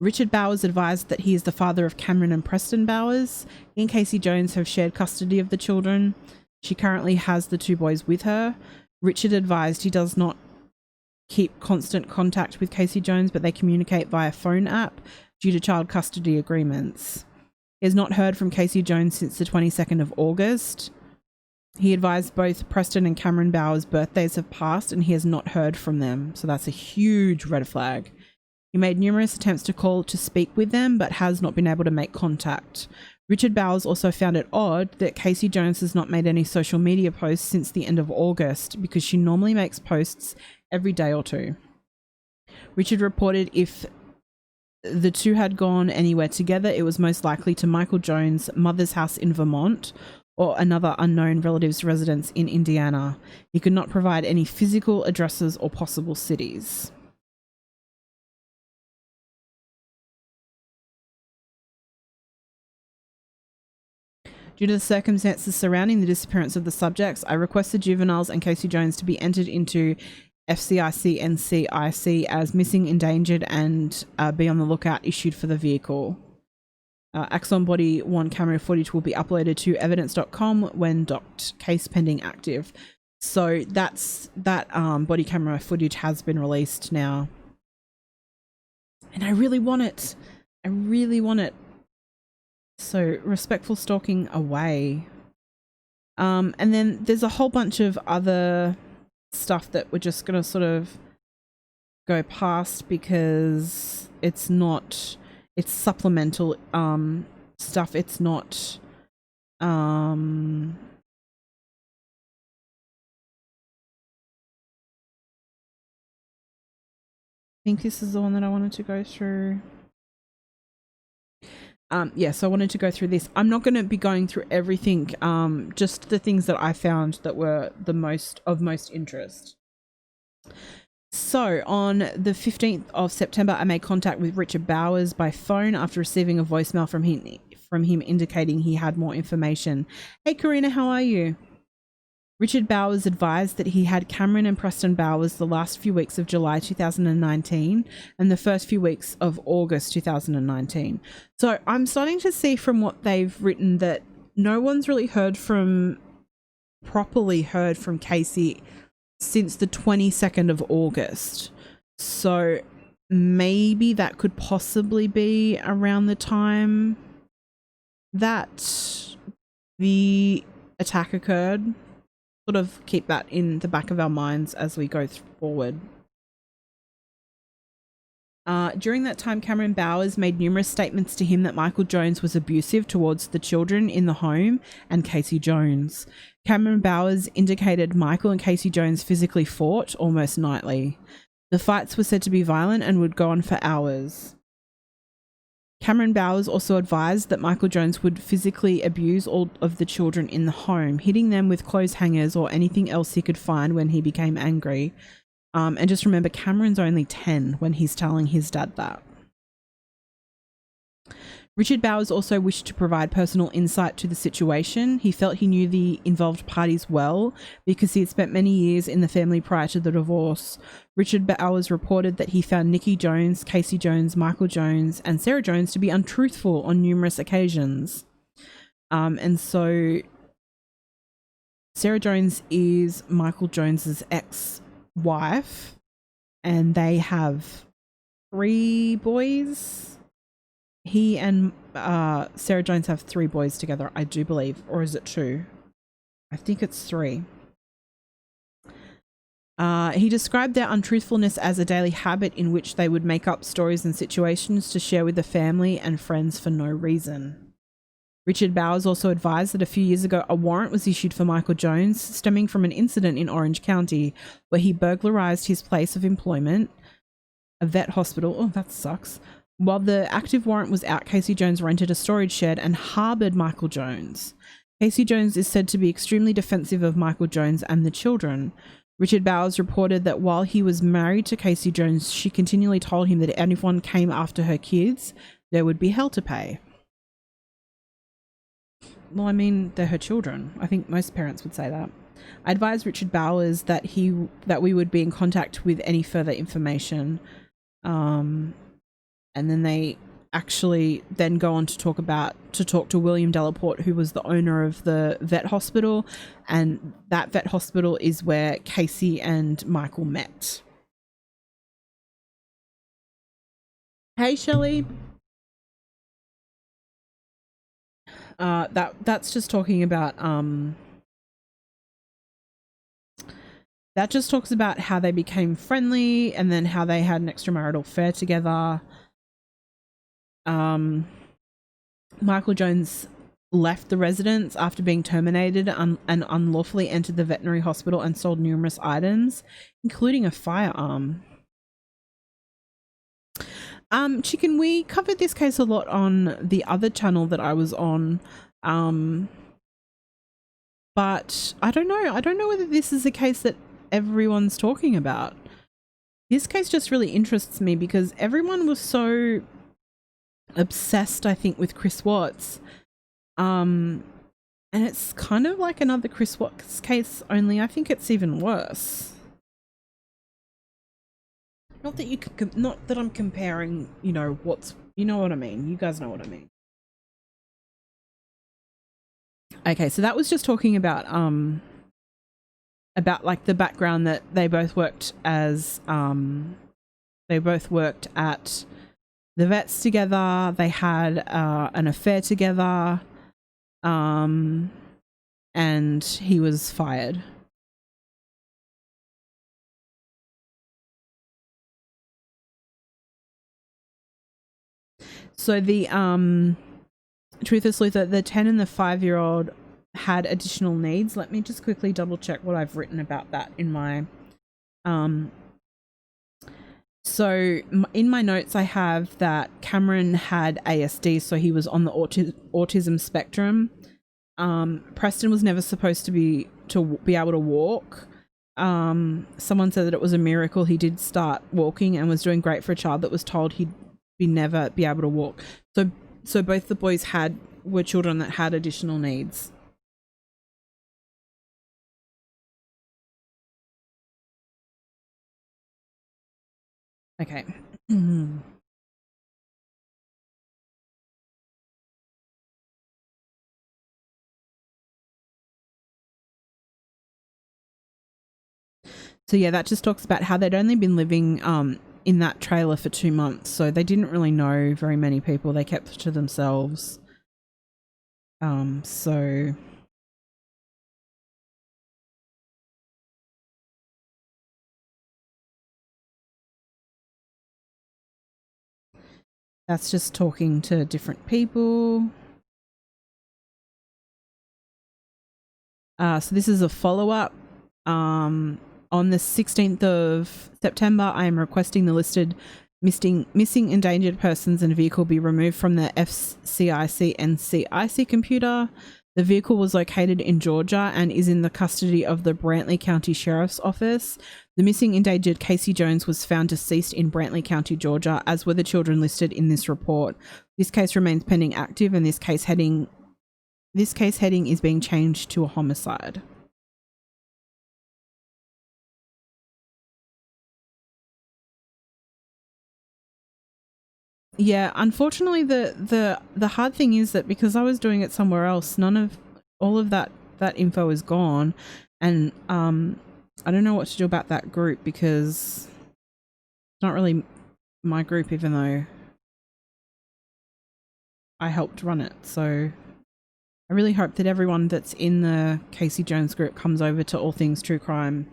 Richard Bowers advised that he is the father of Cameron and Preston Bowers. He and Casey Jones have shared custody of the children. She currently has the 2 boys with her. Richard advised he does not keep constant contact with Casey Jones, but they communicate via phone app due to child custody agreements. He has not heard from Casey Jones since the 22nd of August. He advised both Preston and Cameron Bowers' birthdays have passed and he has not heard from them. So that's a huge red flag. He made numerous attempts to call to speak with them, but has not been able to make contact. Richard Bowers also found it odd that Casey Jones has not made any social media posts since the end of August because she normally makes posts every day or two. Richard reported if the two had gone anywhere together, it was most likely to Michael Jones' mother's house in Vermont or another unknown relative's residence in Indiana. He could not provide any physical addresses or possible cities. Due to the circumstances surrounding the disappearance of the subjects, I request the juveniles and Casey Jones to be entered into FCIC and CIC as missing, endangered, and be on the lookout issued for the vehicle. Axon Body 1 camera footage will be uploaded to evidence.com when docked, case pending active. So that body camera footage has been released now. And I really want it. I really want it. So respectful stalking away. And then there's a whole bunch of other stuff that we're just going to sort of go past because it's supplemental stuff. It's not I think this is the one that I wanted to go through. So I wanted to go through this. I'm not going to be going through everything, just the things that I found that were of most interest. So on the 15th of September, I made contact with Richard Bowers by phone after receiving a voicemail from him indicating he had more information. Hey Karina, how are you? Richard Bowers advised that he had Cameron and Preston Bowers the last few weeks of July 2019 and the first few weeks of August 2019. So I'm starting to see from what they've written that no one's really heard from properly heard from Casey since the 22nd of August. So maybe that could possibly be around the time that the attack occurred. Sort of keep that in the back of our minds as we go forward. During that time, Cameron Bowers made numerous statements to him that Michael Jones was abusive towards the children in the home and Casey Jones. Cameron Bowers indicated Michael and Casey Jones physically fought almost nightly. The fights were said to be violent and would go on for hours. Cameron Bowers also advised that Michael Jones would physically abuse all of the children in the home, hitting them with clothes hangers or anything else he could find when he became angry. And just remember, Cameron's only 10 when he's telling his dad that. Richard Bowers also wished to provide personal insight to the situation. He felt he knew the involved parties well because he had spent many years in the family prior to the divorce. Richard Bowers reported that he found Nikki Jones, Casey Jones, Michael Jones, and Sarah Jones to be untruthful on numerous occasions. And so Sarah Jones is Michael Jones's ex-wife, and they have 3 boys. He and Sarah Jones have 3 boys together, I do believe. Or is it 2? I think it's 3. He described their untruthfulness as a daily habit in which they would make up stories and situations to share with the family and friends for no reason. Richard Bowers also advised that a few years ago a warrant was issued for Michael Jones stemming from an incident in Orange County where he burglarized his place of employment, a vet hospital. Oh, that sucks. While the active warrant was out, Casey Jones rented a storage shed and harbored Michael Jones. Casey Jones is said to be extremely defensive of Michael Jones and the children. Richard Bowers reported that while he was married to Casey Jones, she continually told him that if anyone came after her kids, there would be hell to pay. Well, I mean, they're her children. I think most parents would say that. I advised Richard Bowers that we would be in contact with any further information. And then they actually then go on to talk to William Delaporte, who was the owner of the vet hospital, and that vet hospital is where Casey and Michael met. Hey, Shelley. That's just talking about that just talks about how they became friendly and then how they had an extramarital affair together. Michael Jones left the residence after being terminated and unlawfully entered the veterinary hospital and sold numerous items, including a firearm. Chicken, we covered this case a lot on the other channel that I was on, but I don't know whether this is a case that everyone's talking about. This case just really interests me because everyone was so obsessed, I think, with Chris Watts. And it's kind of like another Chris Watts case, only I think it's even worse. Not that I'm comparing, you know what I mean. You guys know what I mean. Okay, so that was just talking about like the background that they both worked as they both worked at the vets together. They had an affair together, and he was fired. So the truth is, Luther, the 10 and the 5-year-old had additional needs. Let me just quickly double check what I've written about that in my so in my notes I have that Cameron had ASD, so he was on the autism spectrum. Preston was never supposed to be able to walk. Someone said that it was a miracle he did start walking and was doing great for a child that was told he'd never be able to walk. So both the boys were children that had additional needs. Okay. So yeah, that just talks about how they'd only been living in that trailer for 2 months, so they didn't really know very many people. They kept to themselves. So that's just talking to different people. So this is a follow-up. On the 16th of September, I am requesting the listed missing endangered persons and vehicle be removed from the FCIC and CIC computer. The vehicle was located in Georgia and is in the custody of the Brantley County Sheriff's Office. The missing endangered Casey Jones was found deceased in Brantley County, Georgia, as were the children listed in this report. This case remains pending active, and this case heading is being changed to a homicide. Yeah, unfortunately, the hard thing is that because I was doing it somewhere else, all of that info is gone, and I don't know what to do about that group because it's not really my group, even though I helped run it. So I really hope that everyone that's in the Casey Jones group comes over to All Things True Crime,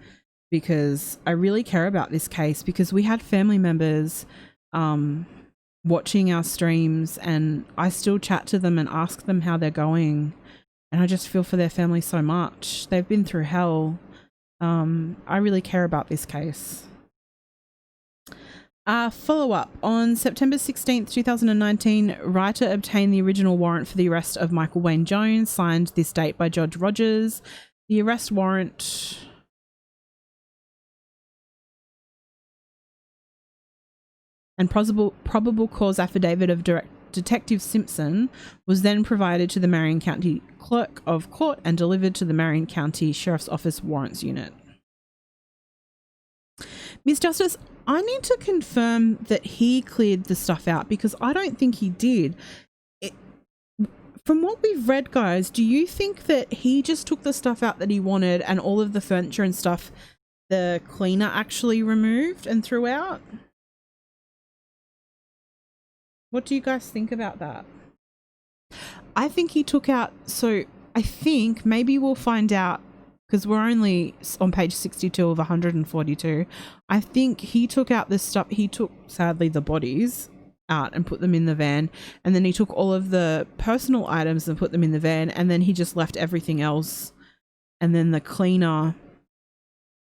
because I really care about this case, because we had family members watching our streams, and I still chat to them and ask them how they're going, and I just feel for their family so much. They've been through hell. I really care about this case. Follow-up. On September 16th, 2019, Writer obtained the original warrant for the arrest of Michael Wayne Jones, signed this date by Judge Rogers. The arrest warrant and probable cause affidavit of Detective Simpson was then provided to the Marion County Clerk of Court and delivered to the Marion County Sheriff's Office Warrants Unit. Ms. Justice, I need to confirm that he cleared the stuff out, because I don't think he did. From what we've read, guys, do you think that he just took the stuff out that he wanted and all of the furniture and stuff the cleaner actually removed and threw out? What do you guys think about that? I think he took out, so I think maybe we'll find out, because we're only on page 62 of 142. I think he took out this stuff. He took, sadly, the bodies out and put them in the van, and then he took all of the personal items and put them in the van, and then he just left everything else, and then the cleaner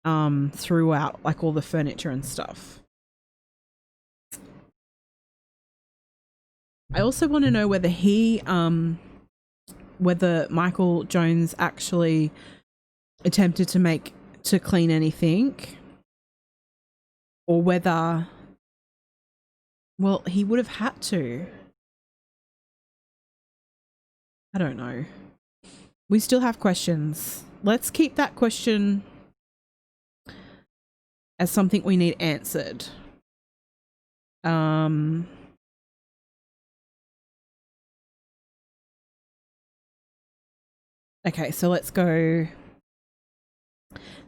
threw out like all the furniture and stuff. I also want to know whether whether Michael Jones actually attempted to clean anything, or whether, well, he would have had to. I don't know. We still have questions. Let's keep that question as something we need answered. Okay, so let's go.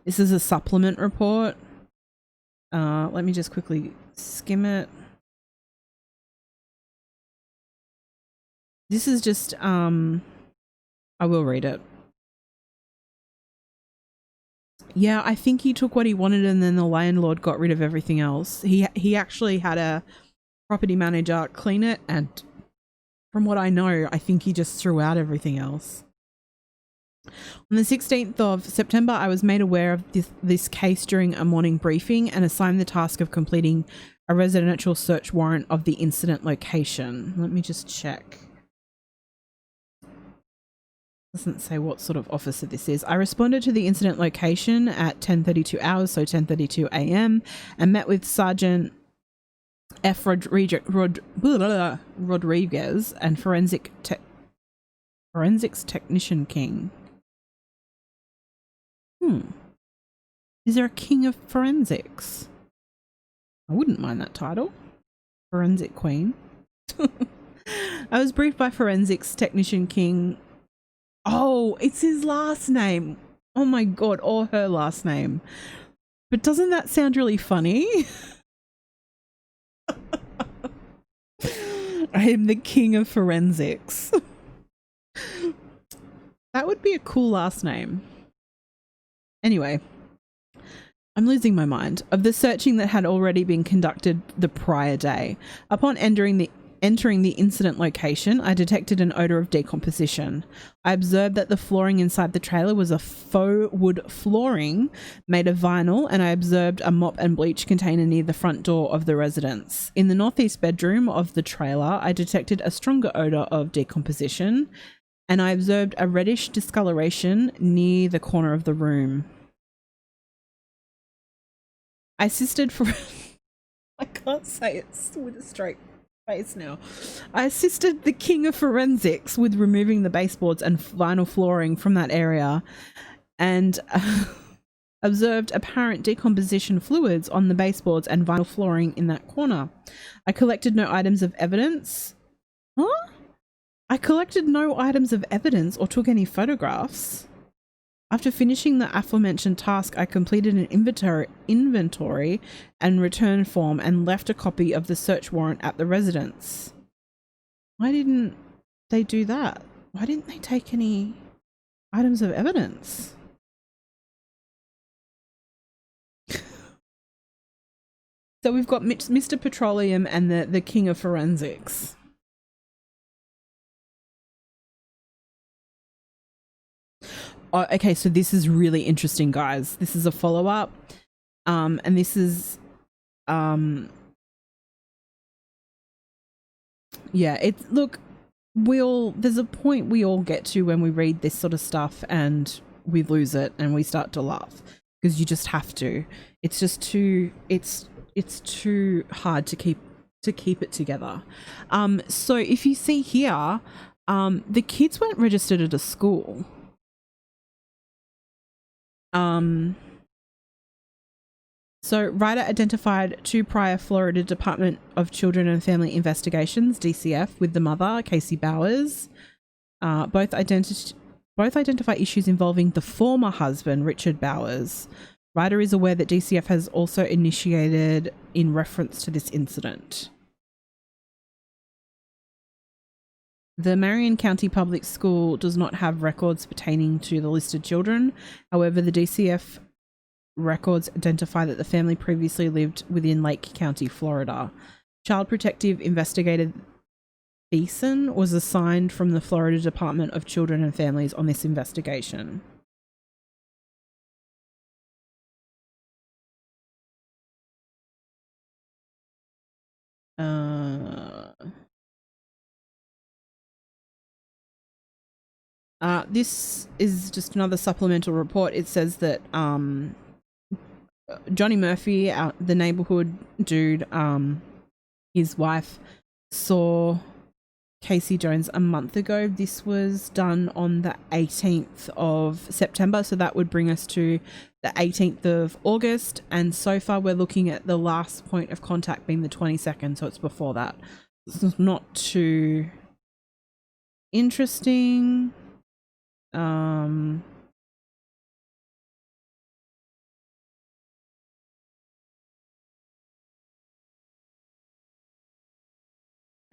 This is a supplement report. Let me just quickly skim it. This is just, I will read it. Yeah, I think he took what he wanted, and then the landlord got rid of everything else. He actually had a property manager clean it, and from what I know, I think he just threw out everything else. On the 16th of September, I was made aware of this case during a morning briefing and assigned the task of completing a residential search warrant of the incident location. Let me just check. Doesn't say what sort of officer this is. I responded to the incident location at 10:32 hours, so 10:32 a.m., and met with Sergeant F. Rodriguez and forensics technician King. Is there a king of forensics? I wouldn't mind that title. Forensic Queen. I was briefed by forensics technician King. Oh, it's his last name. Oh my God, or her last name. But doesn't that sound really funny? I am the king of forensics. That would be a cool last name. Anyway, I'm losing my mind. Of the searching that had already been conducted the prior day, upon entering the incident location, I detected an odor of decomposition. I observed that the flooring inside the trailer was a faux wood flooring made of vinyl, and I observed a mop and bleach container near the front door of the residence. In the northeast bedroom of the trailer, I detected a stronger odor of decomposition, and I observed a reddish discoloration near the corner of the room. I assisted for... I can't say it with a straight face now. I assisted the king of forensics with removing the baseboards and vinyl flooring from that area, and observed apparent decomposition fluids on the baseboards and vinyl flooring in that corner. I collected no items of evidence. Huh? I collected no items of evidence or took any photographs. After finishing the aforementioned task, I completed an inventory and return form and left a copy of the search warrant at the residence. Why didn't they do that? Why didn't they take any items of evidence? So we've got Mr. Petroleum and the king of forensics. Oh, okay, so this is really interesting, guys. This is a follow-up, and this is, yeah, look, there's a point we all get to when we read this sort of stuff and we lose it and we start to laugh, because you just have to. It's just too, it's too hard to keep it together. So if you see here, the kids weren't registered at a school. So Ryder identified 2 prior Florida Department of Children and Family Investigations, DCF, with the mother, Casei Bowers. Both identify issues involving the former husband, Richard Bowers. Ryder is aware that DCF has also initiated in reference to this incident. The Marion County Public School does not have records pertaining to the listed children. However, the DCF records identify that the family previously lived within Lake County, Florida. Child Protective Investigator Beeson was assigned from the Florida Department of Children and Families on this investigation. This is just another supplemental report. It says that Johnny Murphy, the neighborhood dude, his wife saw Casei Jones a month ago. This was done on the 18th of September, so that would bring us to the 18th of August, and so far we're looking at the last point of contact being the 22nd, so it's before that. It's not too interesting.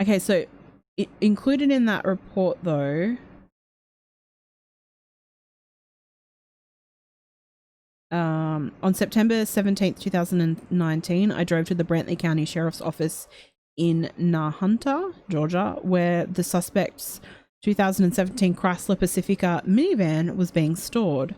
Okay, so included in that report though, on September 17th, 2019, I drove to the Brantley County Sheriff's Office in Nahunta, Georgia, where the suspect's 2017 Chrysler Pacifica minivan was being stored.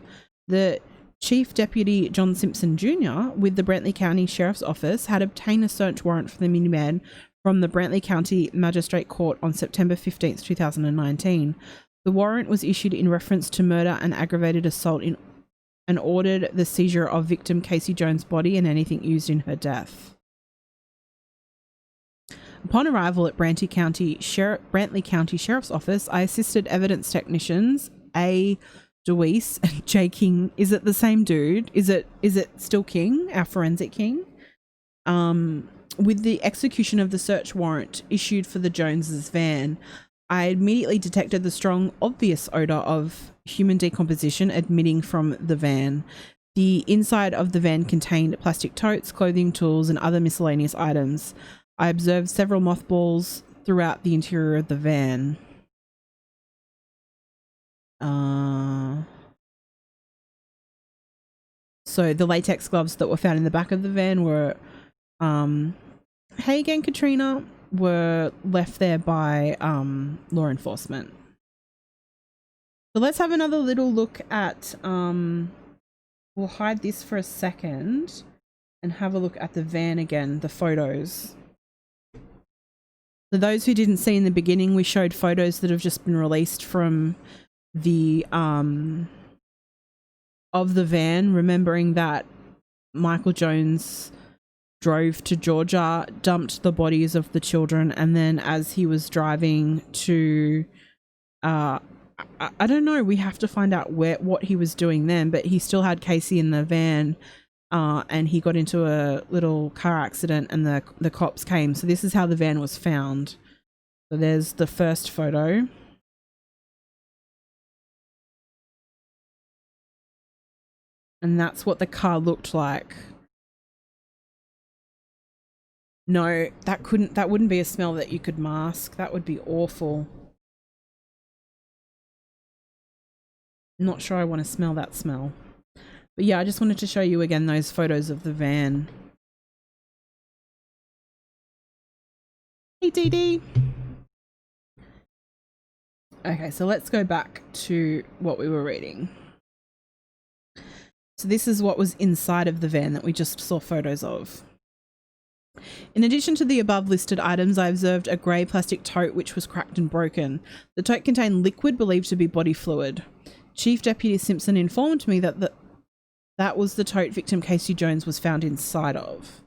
The Chief Deputy John Simpson Jr. with the Brantley County Sheriff's Office had obtained a search warrant for the minivan from the Brantley County Magistrate Court on September 15th, 2019. The warrant was issued in reference to murder and aggravated assault and ordered the seizure of victim Casei Jones' body and anything used in her death. Upon arrival at Brantley County Sheriff's Office, I assisted evidence technicians A. DeWeese and J. King. Is it the same dude? Is it still King, our forensic king? With the execution of the search warrant issued for the Joneses' van. I immediately detected the strong, obvious odor of human decomposition emitting from the van. The inside of the van contained plastic totes, clothing, tools, and other miscellaneous items. I observed several mothballs throughout the interior of the van. So the latex gloves that were found in the back of the van were, hey again, Katrina, were left there by law enforcement. So let's have another little look at, we'll hide this for a second and have a look at the van again, the photos. For those who didn't see in the beginning, we showed photos that have just been released from the, of the van, remembering that Michael Jones drove to Georgia, dumped the bodies of the children, and then as he was driving to, I don't know, we have to find out what he was doing then, but he still had Casey in the van, and he got into a little car accident and the cops came. So this is how the van was found. So there's the first photo. And that's what the car looked like. No, that wouldn't be a smell that you could mask. That would be awful. Not sure I want to smell that smell. But yeah, I just wanted to show you again those photos of the van. Hey, Dee Dee. Okay, so let's go back to what we were reading. So this is what was inside of the van that we just saw photos of. In addition to the above listed items, I observed a grey plastic tote which was cracked and broken. The tote contained liquid believed to be body fluid. Chief Deputy Simpson informed me that that was the tote victim Casey Jones was found inside of.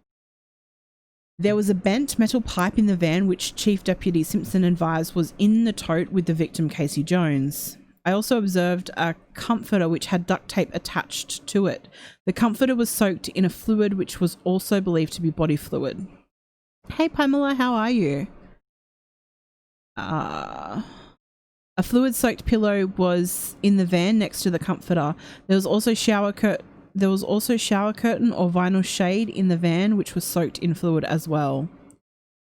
There was a bent metal pipe in the van which Chief Deputy Simpson advised was in the tote with the victim Casey Jones. I also observed a comforter which had duct tape attached to it. The comforter was soaked in a fluid which was also believed to be body fluid. Hey Pamela, how are you? A fluid-soaked pillow was in the van next to the comforter. There was also shower curtain or vinyl shade in the van which was soaked in fluid as well.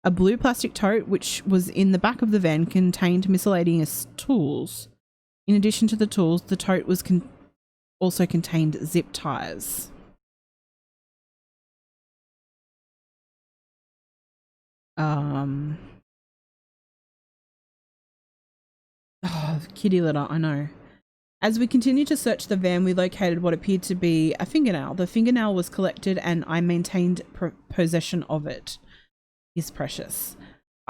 A blue plastic tote which was in the back of the van contained miscellaneous tools. In addition to the tools, the tote was also contained zip ties. Oh, kitty litter, I know. As we continued to search the van, we located what appeared to be a fingernail. The fingernail was collected and I maintained possession of it. It's precious.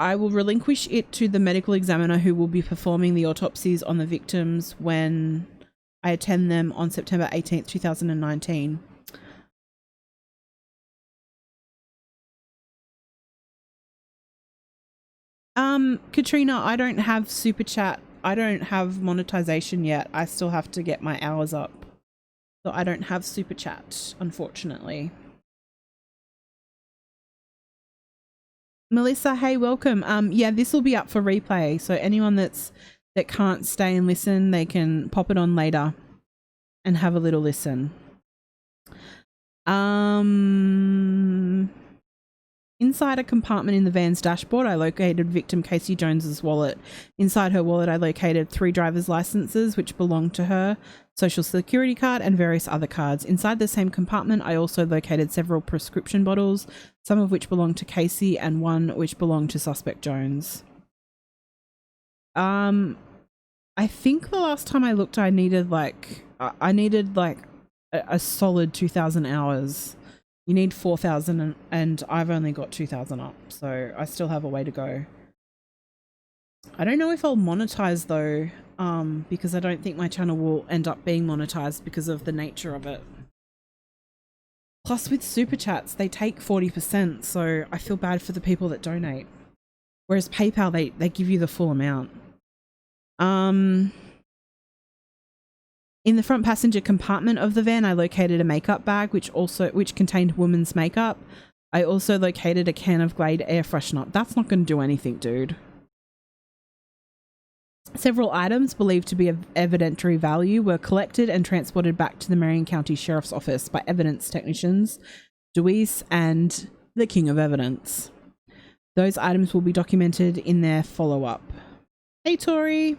I will relinquish it to the medical examiner who will be performing the autopsies on the victims when I attend them on September 18th, 2019. Katrina, I don't have super chat. I don't have monetization yet. I still have to get my hours up. So I don't have super chat, unfortunately. Melissa, hey, welcome. Yeah, this will be up for replay. So anyone that can't stay and listen, they can pop it on later and have a little listen. Inside a compartment in the van's dashboard, I located victim Casey Jones's wallet. Inside her wallet, I located 3 driver's licenses which belonged to her, social security card, and various other cards. Inside the same compartment, I also located several prescription bottles, some of which belonged to Casey and one which belonged to suspect Jones. I think the last time I looked, I needed like a solid 2,000 hours. You need 4,000 and I've only got 2,000 up, so I still have a way to go. I don't know if I'll monetize though, because I don't think my channel will end up being monetized because of the nature of it. Plus with super chats, they take 40%, so I feel bad for the people that donate. Whereas PayPal, they give you the full amount. In the front passenger compartment of the van, I located a makeup bag which contained women's makeup. I also located a can of Glade air freshener. That's not going to do anything, dude. Several items believed to be of evidentiary value were collected and transported back to the Marion County Sheriff's Office by evidence technicians Deweese and the King of Evidence. Those items will be documented in their follow-up. Hey, Tori.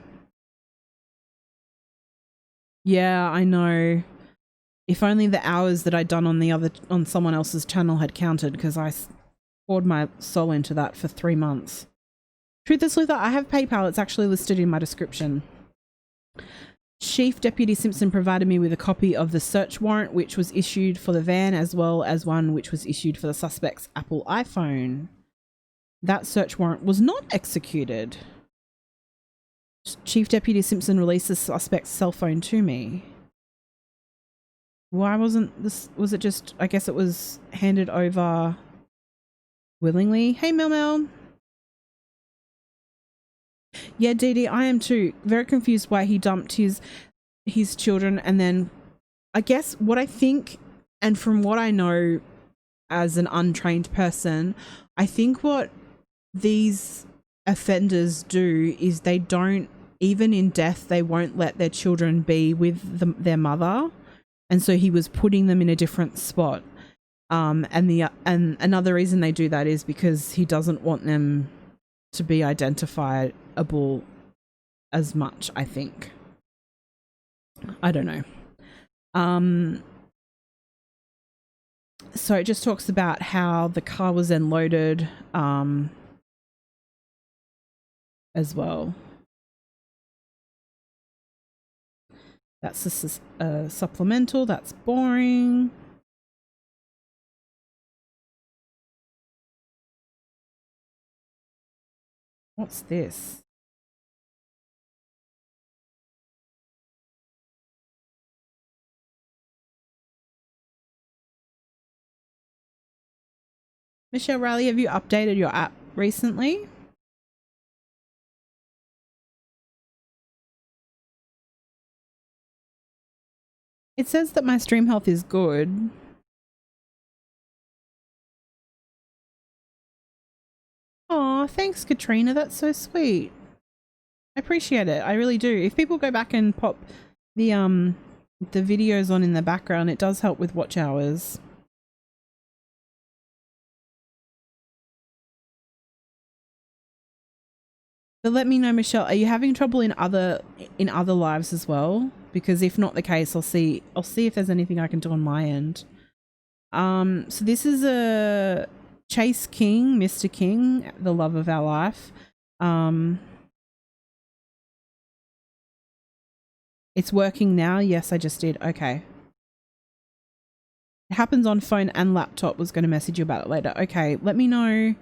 Yeah, I know. If only the hours that I'd done on someone else's channel had counted, because I poured my soul into that for 3 months. Truth is, Luther, I have PayPal. It's actually listed in my description. Chief Deputy Simpson provided me with a copy of the search warrant which was issued for the van, as well as one which was issued for the suspect's Apple iPhone. That search warrant was not executed. Chief Deputy Simpson released the suspect's cell phone to me. Why wasn't this? Was it just, I guess it was handed over willingly? Hey, Mel Mel. Yeah, Dee Dee, I am too. Very confused why he dumped his children, and then I guess what I think, and from what I know as an untrained person, I think what these offenders do is they don't, even in death, they won't let their children be with their mother, and so he was putting them in a different spot. And another reason they do that is because he doesn't want them to be identifiable as much, I think. I don't know. So it just talks about how the car was then loaded as well. That's a supplemental. That's boring. What's this? Michelle Riley, have you updated your app recently? It says that my stream health is good. Aw, thanks, Katrina. That's so sweet. I appreciate it. I really do. If people go back and pop the videos on in the background, it does help with watch hours. But let me know, Michelle, are you having trouble in other lives as well? Because if not the case, I'll see if there's anything I can do on my end. So this is a Chase King, Mr. King, the love of our life. It's working now. Yes, I just did. Okay. It happens on phone and laptop. Was going to message you about it later. Okay, let me know.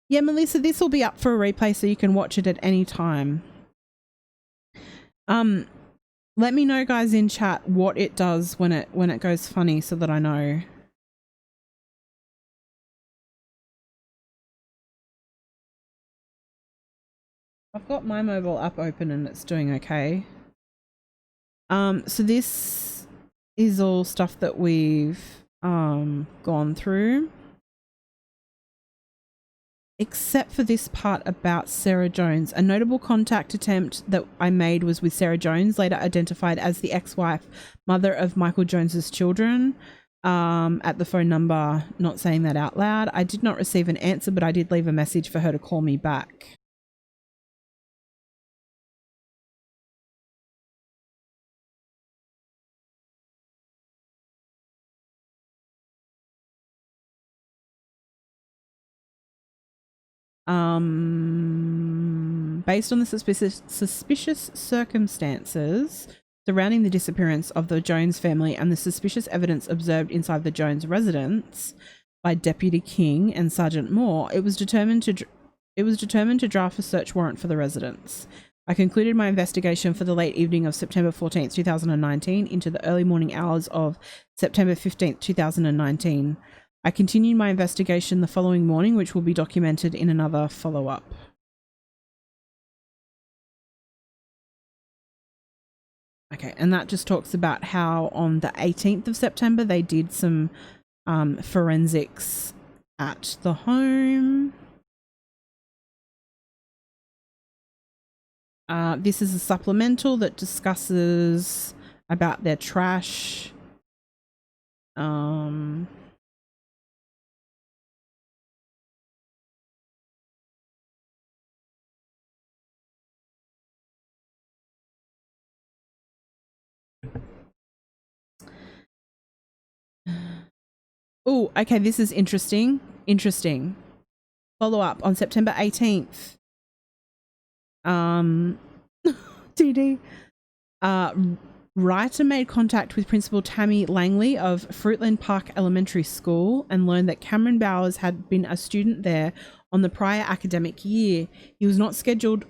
Yeah, Melissa, this will be up for a replay so you can watch it at any time. Let me know, guys, in chat what it does when it goes funny so that I know. I've got my mobile app open and it's doing okay. So this is all stuff that we've gone through. Except for this part about Sarah Jones. A notable contact attempt that I made was with Sarah Jones, later identified as the ex-wife, mother of Michael Jones's children, at the phone number, not saying that out loud. I did not receive an answer, but I did leave a message for her to call me back. Based on the suspicious circumstances surrounding the disappearance of the Jones family and the suspicious evidence observed inside the Jones residence by Deputy King and Sergeant Moore, it was determined to draft a search warrant for the residence. I concluded my investigation for the late evening of September 14th, 2019 into the early morning hours of September 15th, 2019. I continued my investigation the following morning, which will be documented in another follow-up. Okay, and that just talks about how on the 18th of September they did some forensics at the home. This is a supplemental that discusses about their trash. Oh, okay, this is interesting. Interesting. Follow up on September 18th. DD. Writer made contact with Principal Tammy Langley of Fruitland Park Elementary School and learned that Cameron Bowers had been a student there on the prior academic year. He was scheduled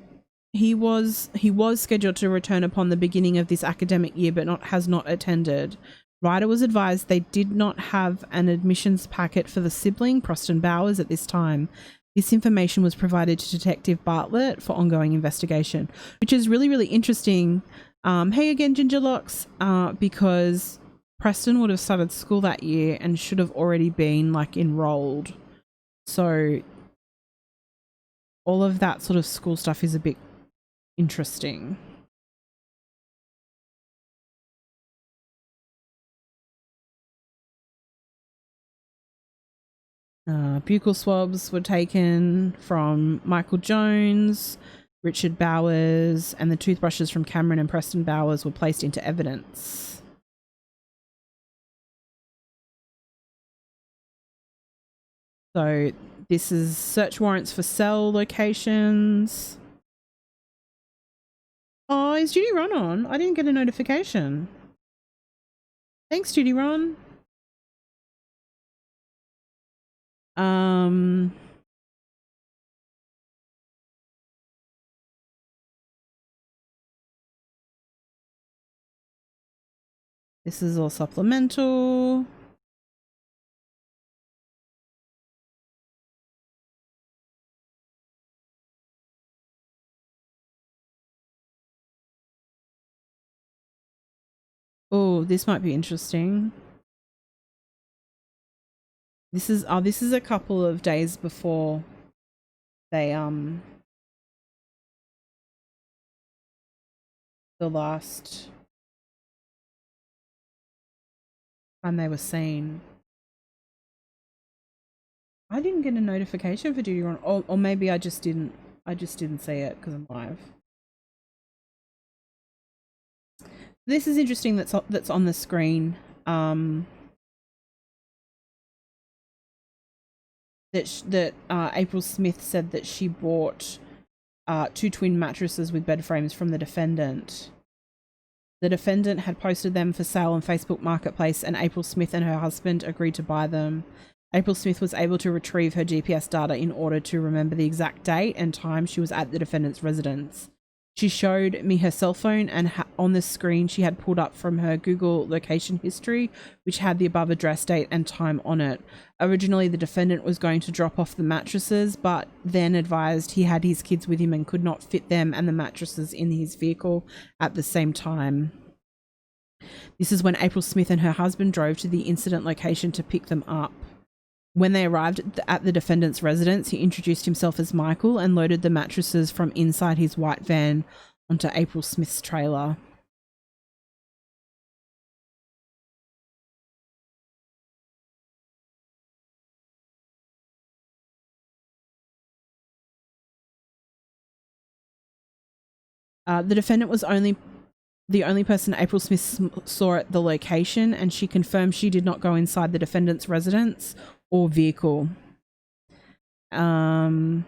to return upon the beginning of this academic year, but has not attended. Ryder was advised they did not have an admissions packet for the sibling, Preston Bowers, at this time. This information was provided to Detective Bartlett for ongoing investigation, which is really, really interesting. Hey again, Gingerlocks, because Preston would have started school that year and should have already been like enrolled. So all of that sort of school stuff is a bit interesting. Buccal swabs were taken from Michael Jones, Richard Bowers, and the toothbrushes from Cameron and Preston Bowers were placed into evidence. So this is search warrants for cell locations. Oh, is Judy Ron on? I didn't get a notification. Thanks, Judy Ron. This is all supplemental. Oh, this might be interesting. This is a couple of days before they the last time they were seen. I didn't get a notification for Duty Run, or maybe I just didn't see it because I'm live. This is interesting. That's on the screen. That April Smith said that she bought 2 twin mattresses with bed frames from the defendant. The defendant had posted them for sale on Facebook Marketplace, and April Smith and her husband agreed to buy them. April Smith was able to retrieve her GPS data in order to remember the exact date and time she was at the defendant's residence. She showed me her cell phone, and on the screen she had pulled up from her Google location history, which had the above address, date and time on it. Originally, the defendant was going to drop off the mattresses, but then advised he had his kids with him and could not fit them and the mattresses in his vehicle at the same time. This is when April Smith and her husband drove to the incident location to pick them up. When they arrived at the defendant's residence, he introduced himself as Michael and loaded the mattresses from inside his white van onto April Smith's trailer. The defendant was the only person April Smith saw at the location, and she confirmed she did not go inside the defendant's residence or vehicle. The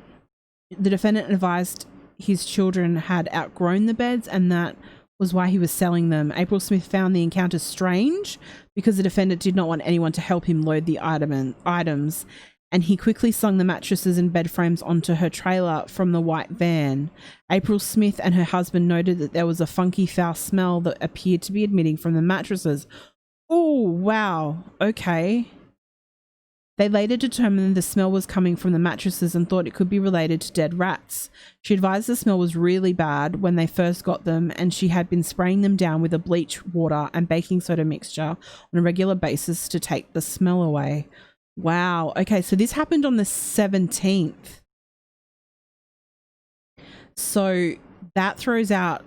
defendant advised his children had outgrown the beds, and that was why he was selling them. April Smith found the encounter strange because the defendant did not want anyone to help him load the items, and he quickly slung the mattresses and bed frames onto her trailer from the white van. April Smith and her husband noted that there was a funky, foul smell that appeared to be emitting from the mattresses. Oh, wow. Okay. They later determined the smell was coming from the mattresses and thought it could be related to dead rats. She advised the smell was really bad when they first got them, and she had been spraying them down with a bleach, water and baking soda mixture on a regular basis to take the smell away. Wow. Okay, so this happened on the 17th. So that throws out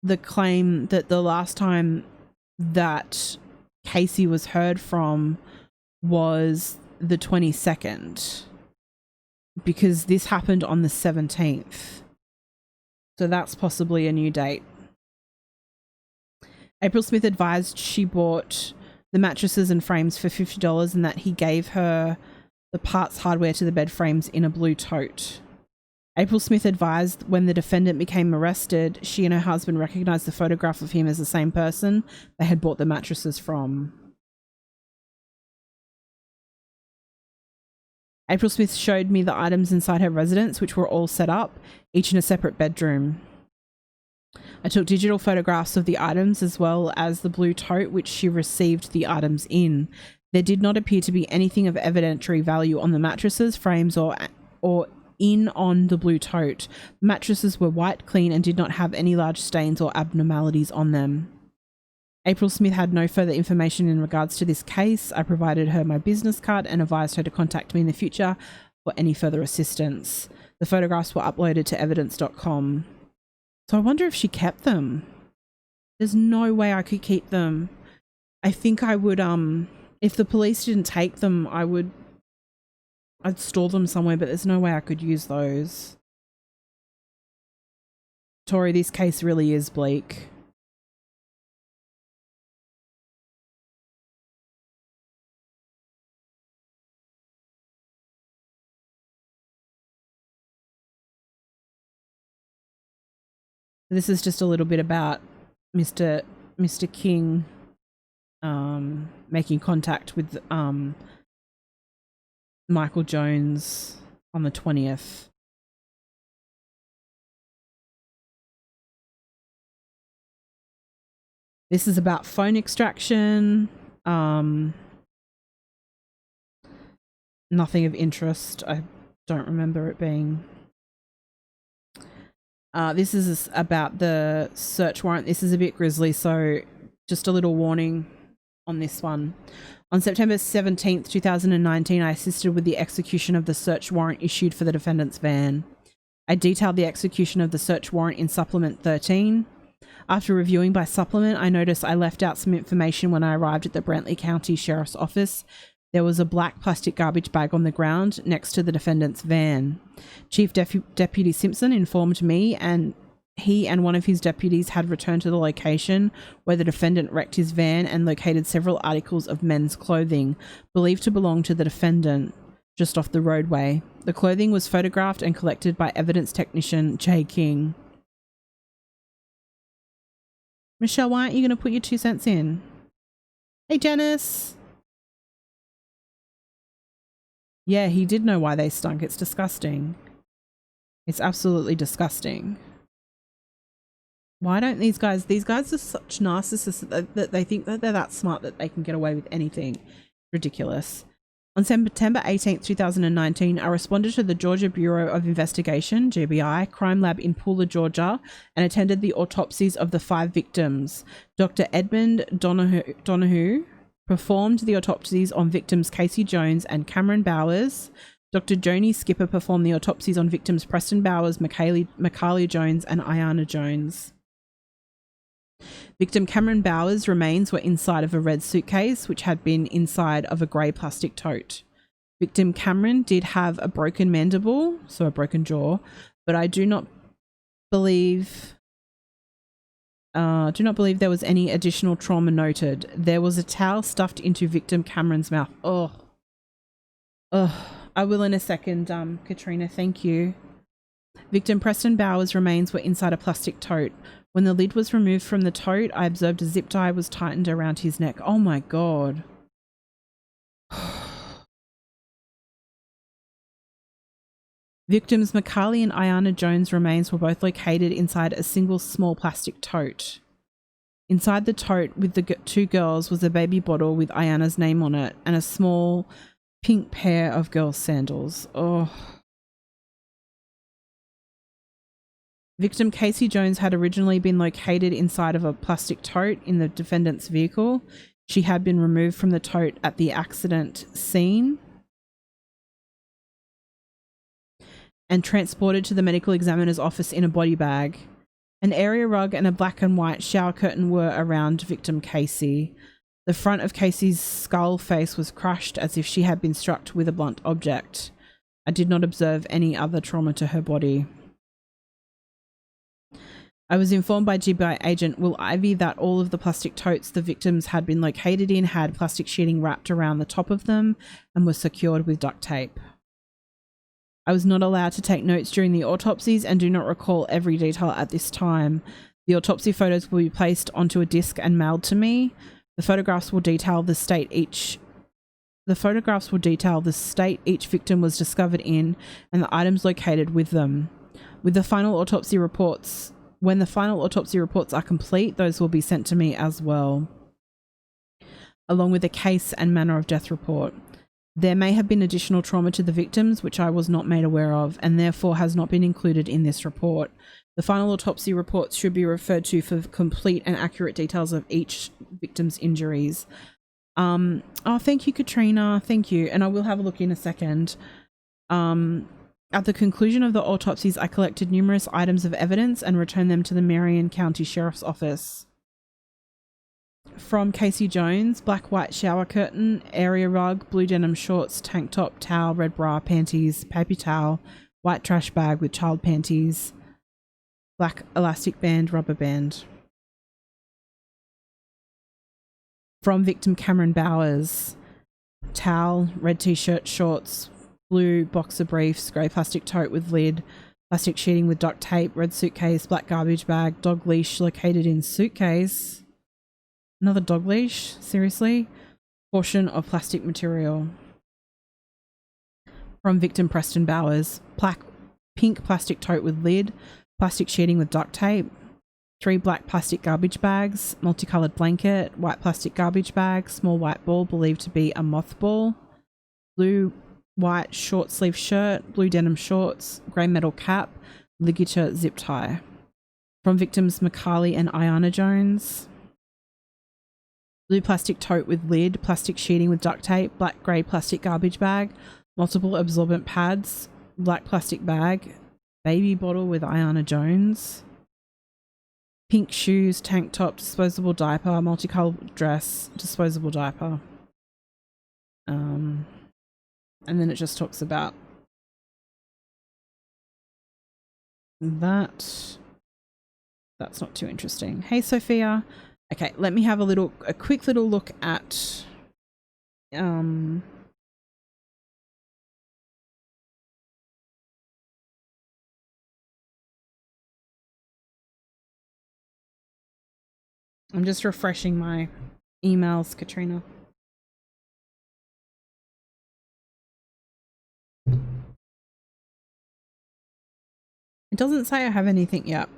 the claim that the last time that Casey was heard from was the 22nd, because this happened on the 17th. So that's possibly a new date. April Smith advised she bought the mattresses and frames for $50 and that he gave her the parts hardware to the bed frames in a blue tote. April Smith advised when the defendant became arrested, she and her husband recognized the photograph of him as the same person they had bought the mattresses from. April Smith showed me the items inside her residence, which were all set up, each in a separate bedroom. I took digital photographs of the items as well as the blue tote which she received the items in. There did not appear to be anything of evidentiary value on the mattresses, frames, or in on the blue tote. The mattresses were white, clean, and did not have any large stains or abnormalities on them. April Smith had no further information in regards to this case. I provided her my business card and advised her to contact me in the future for any further assistance. The photographs were uploaded to evidence.com. So I wonder if she kept them. There's no way I could keep them. I think I would, if the police didn't take them, I'd store them somewhere, but there's no way I could use those. Tori, this case really is bleak. This is just a little bit about Mr. King making contact with Michael Jones on the 20th. This is about phone extraction. Nothing of interest. I don't remember it being. This is about the search warrant. This is a bit grisly, so just a little warning on this one. On September 17th, 2019, I assisted with the execution of the search warrant issued for the defendant's van. I detailed the execution of the search warrant in Supplement 13. After reviewing by supplement, I noticed I left out some information when I arrived at the Brantley County Sheriff's Office. There was a black plastic garbage bag on the ground next to the defendant's van. Chief Deputy Simpson informed me and he and one of his deputies had returned to the location where the defendant wrecked his van and located several articles of men's clothing believed to belong to the defendant just off the roadway. The clothing was photographed and collected by evidence technician Jay King. Michelle, why aren't you going to put your 2 cents in? Hey, Janice. Yeah, he did know why they stunk. It's disgusting. It's absolutely disgusting. Why don't these guys are such narcissists that they think that they're that smart that they can get away with anything. Ridiculous. On September 18th, 2019, I responded to the Georgia Bureau of Investigation, GBI, crime lab in Pooler, Georgia, and attended the autopsies of the 5 victims. Dr. Edmund Donahue performed the autopsies on victims Casey Jones and Cameron Bowers. Dr. Joni Skipper performed the autopsies on victims Preston Bowers, Mikaeli Jones, and Ayana Jones. Victim Cameron Bowers' remains were inside of a red suitcase, which had been inside of a grey plastic tote. Victim Cameron did have a broken mandible, so a broken jaw, but I do not believe there was any additional trauma noted. There was a towel stuffed into victim Cameron's mouth. Oh, I will in a second, Katrina, thank you. Victim Preston Bowers' remains were inside a plastic tote. When the lid was removed from the tote, I observed a zip tie was tightened around his neck. Oh my God. Victims Mikaeli and Ayana Jones' remains were both located inside a single small plastic tote. Inside the tote with the 2 girls was a baby bottle with Ayana's name on it and a small pink pair of girls' sandals. Oh. Victim Casey Jones had originally been located inside of a plastic tote in the defendant's vehicle. She had been removed from the tote at the accident scene and transported to the medical examiner's office in a body bag. An area rug and a black and white shower curtain were around victim Casei. The front of Casey's skull face was crushed as if she had been struck with a blunt object. I did not observe any other trauma to her body. I was informed by GBI agent Will Ivy that all of the plastic totes the victims had been located in had plastic sheeting wrapped around the top of them and were secured with duct tape. I was not allowed to take notes during the autopsies and do not recall every detail at this time. The autopsy photos will be placed onto a disc and mailed to me. The photographs will detail the state each victim was discovered in and the items located with them. When the final autopsy reports are complete, those will be sent to me as well, along with a case and manner of death report. There may have been additional trauma to the victims, which I was not made aware of, and therefore has not been included in this report. The final autopsy reports should be referred to for complete and accurate details of each victim's injuries. Oh, thank you, Katrina. Thank you. And I will have a look in a second. At the conclusion of the autopsies, I collected numerous items of evidence and returned them to the Marion County Sheriff's Office. From Casey Jones: black white shower curtain, area rug, blue denim shorts, tank top, towel, red bra, panties, paper towel, white trash bag with child panties, black elastic band, rubber band. From victim Cameron Bowers: towel, red t-shirt, shorts, blue boxer briefs, grey plastic tote with lid, plastic sheeting with duct tape, red suitcase, black garbage bag, dog leash located in suitcase. Another dog leash? Seriously? Portion of plastic material. From victim Preston Bowers: pink plastic tote with lid, plastic sheeting with duct tape, 3 black plastic garbage bags, multicolored blanket, white plastic garbage bag, small white ball believed to be a mothball, blue white short sleeve shirt, blue denim shorts, grey metal cap, ligature zip tie. From victims Macaulay and Ayana Jones: blue plastic tote with lid, plastic sheeting with duct tape, black grey plastic garbage bag, multiple absorbent pads, black plastic bag, baby bottle with Ayana Jones, pink shoes, tank top, disposable diaper, multicolored dress, disposable diaper. And then it just talks about that. That's not too interesting. Hey, Sophia. Okay, let me have a quick little look at I'm just refreshing my emails, Katrina. It doesn't say I have anything yet.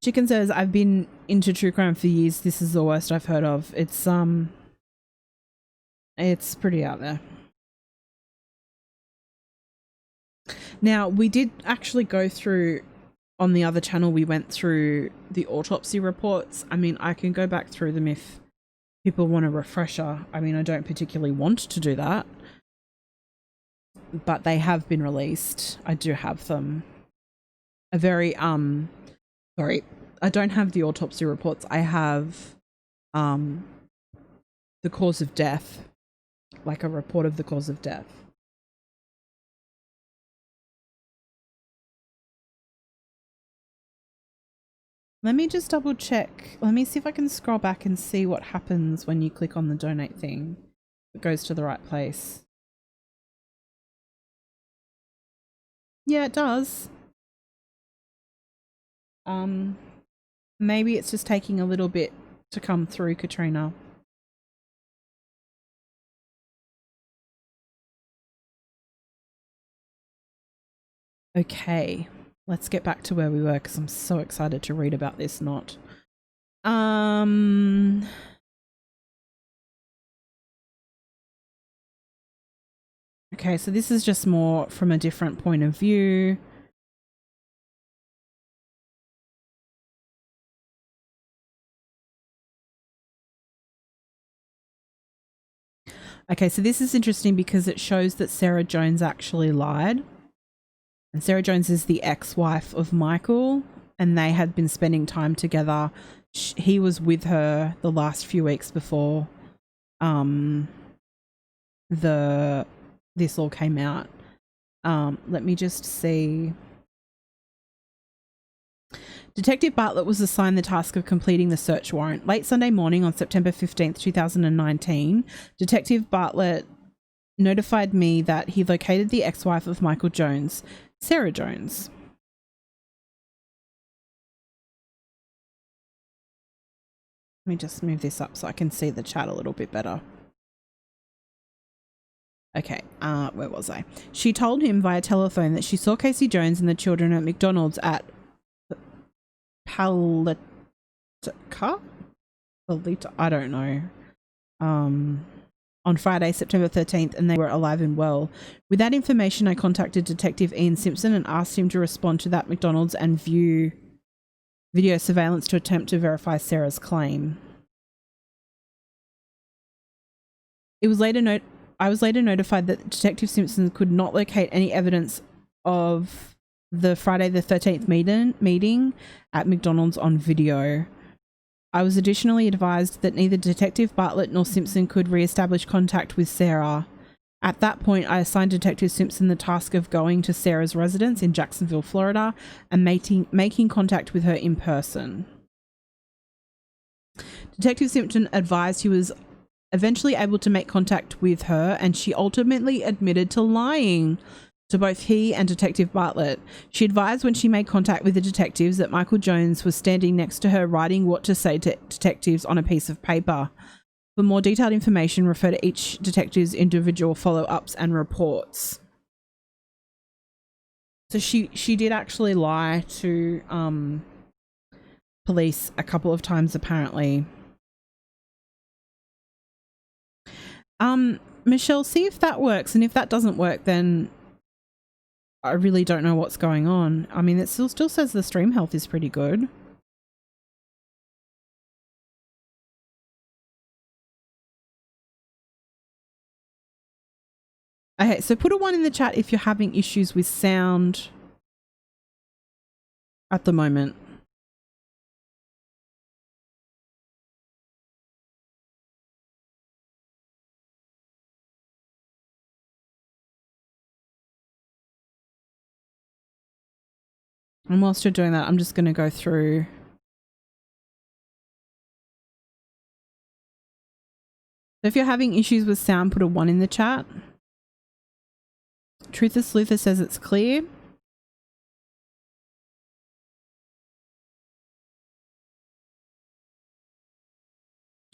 Chicken says, I've been into true crime for years. This is the worst I've heard of. It's pretty out there. Now, we did actually go through, on the other channel, we went through the autopsy reports. I mean, I can go back through them if people want a refresher. I mean, I don't particularly want to do that, but they have been released. I do have them. Sorry, I don't have the autopsy reports. I have the cause of death, like a report of the cause of death. Let me just double check. Let me see if I can scroll back and see what happens when you click on the donate thing. It goes to the right place. Yeah, it does. Maybe it's just taking a little bit to come through, Katrina. Okay, let's get back to where we were because I'm so excited to read about this knot. Okay, so this is just more from a different point of view. Okay, so this is interesting because it shows that Sarah Jones actually lied. And Sarah Jones is the ex-wife of Michael, and they had been spending time together. He was with her the last few weeks before this all came out. Let me just see. Detective Bartlett was assigned the task of completing the search warrant. Late Sunday morning on September 15th, 2019, Detective Bartlett notified me that he located the ex-wife of Michael Jones, Sarah Jones. Let me just move this up so I can see the chat a little bit better. Okay, where was I? She told him via telephone that she saw Casey Jones and the children at McDonald's at Palita? I don't know. On Friday, September 13th, and they were alive and well. With that information, I contacted Detective Ian Simpson and asked him to respond to that McDonald's and view video surveillance to attempt to verify Sarah's claim. I was later notified that Detective Simpson could not locate any evidence of the Friday the 13th meeting at McDonald's on video. I was additionally advised that neither Detective Bartlett nor Simpson could re-establish contact with Sarah. At that point, I assigned Detective Simpson the task of going to Sarah's residence in Jacksonville, Florida, and making contact with her in person. Detective Simpson advised he was eventually able to make contact with her, and she ultimately admitted to lying to both he and Detective Bartlett. She advised when she made contact with the detectives that Michael Jones was standing next to her writing what to say to detectives on a piece of paper. For more detailed information, refer to each detective's individual follow-ups and reports. So she did actually lie to police a couple of times, apparently. Michelle, see if that works, and if that doesn't work, then I really don't know what's going on. I mean, it still says the stream health is pretty good. Okay, so put a 1 in the chat if you're having issues with sound at the moment. And whilst you're doing that, I'm just going to go through. So if you're having issues with sound, put a 1 in the chat. Truther Sleuther says it's clear.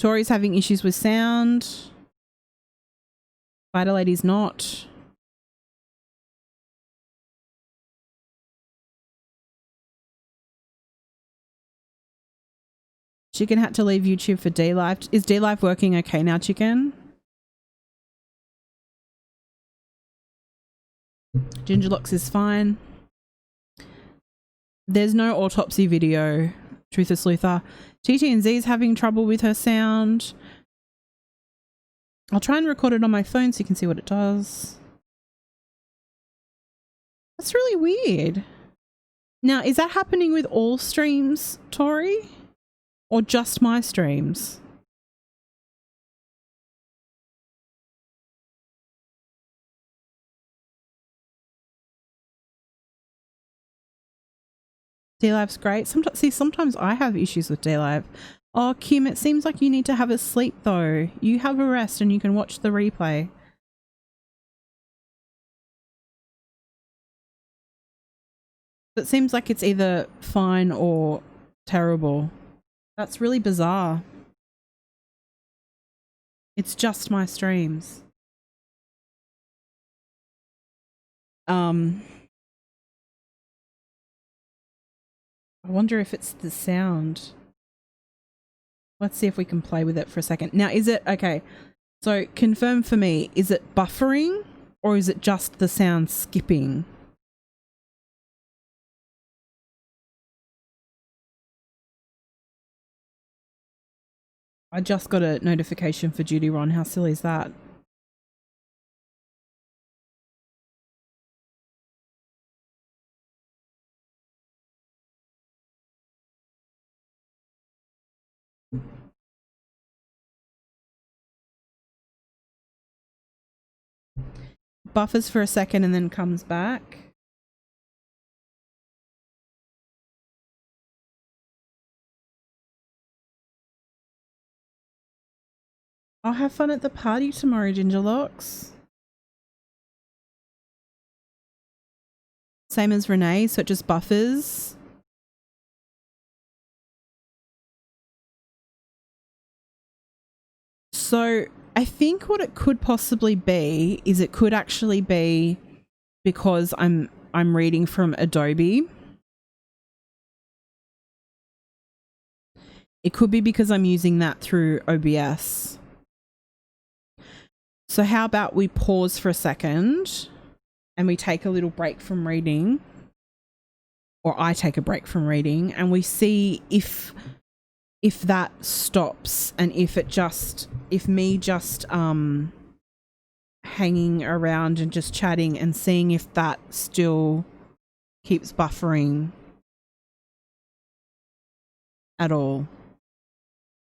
Tori's having issues with sound. Spider Lady's not. Chicken had to leave YouTube for D-Live. Is D-Live working okay now, Chicken? Gingerlocks is fine. There's no autopsy video, Truther Sleuther. TTNZ is having trouble with her sound. I'll try and record it on my phone so you can see what it does. That's really weird. Now, is that happening with all streams, Tori? Or just my streams? D-Live's great. Sometimes I have issues with D-Live. Oh, Kim, it seems like you need to have a sleep though. You have a rest and you can watch the replay. It seems like it's either fine or terrible. That's really bizarre. It's just my streams. I wonder if it's the sound. Let's see if we can play with it for a second. Now, is it, okay, so confirm for me, is it buffering or is it just the sound skipping? I just got a notification for Judy Ron. How silly is that? Buffers for a second and then comes back. I'll have fun at the party tomorrow, Gingerlocks. Same as Renee, so it just buffers. So I think what it could possibly be is it could actually be because I'm reading from Adobe. It could be because I'm using that through OBS. So how about we pause for a second and we take a little break from reading, or I take a break from reading, and we see if that stops, and if me just hanging around and just chatting and seeing if that still keeps buffering at all.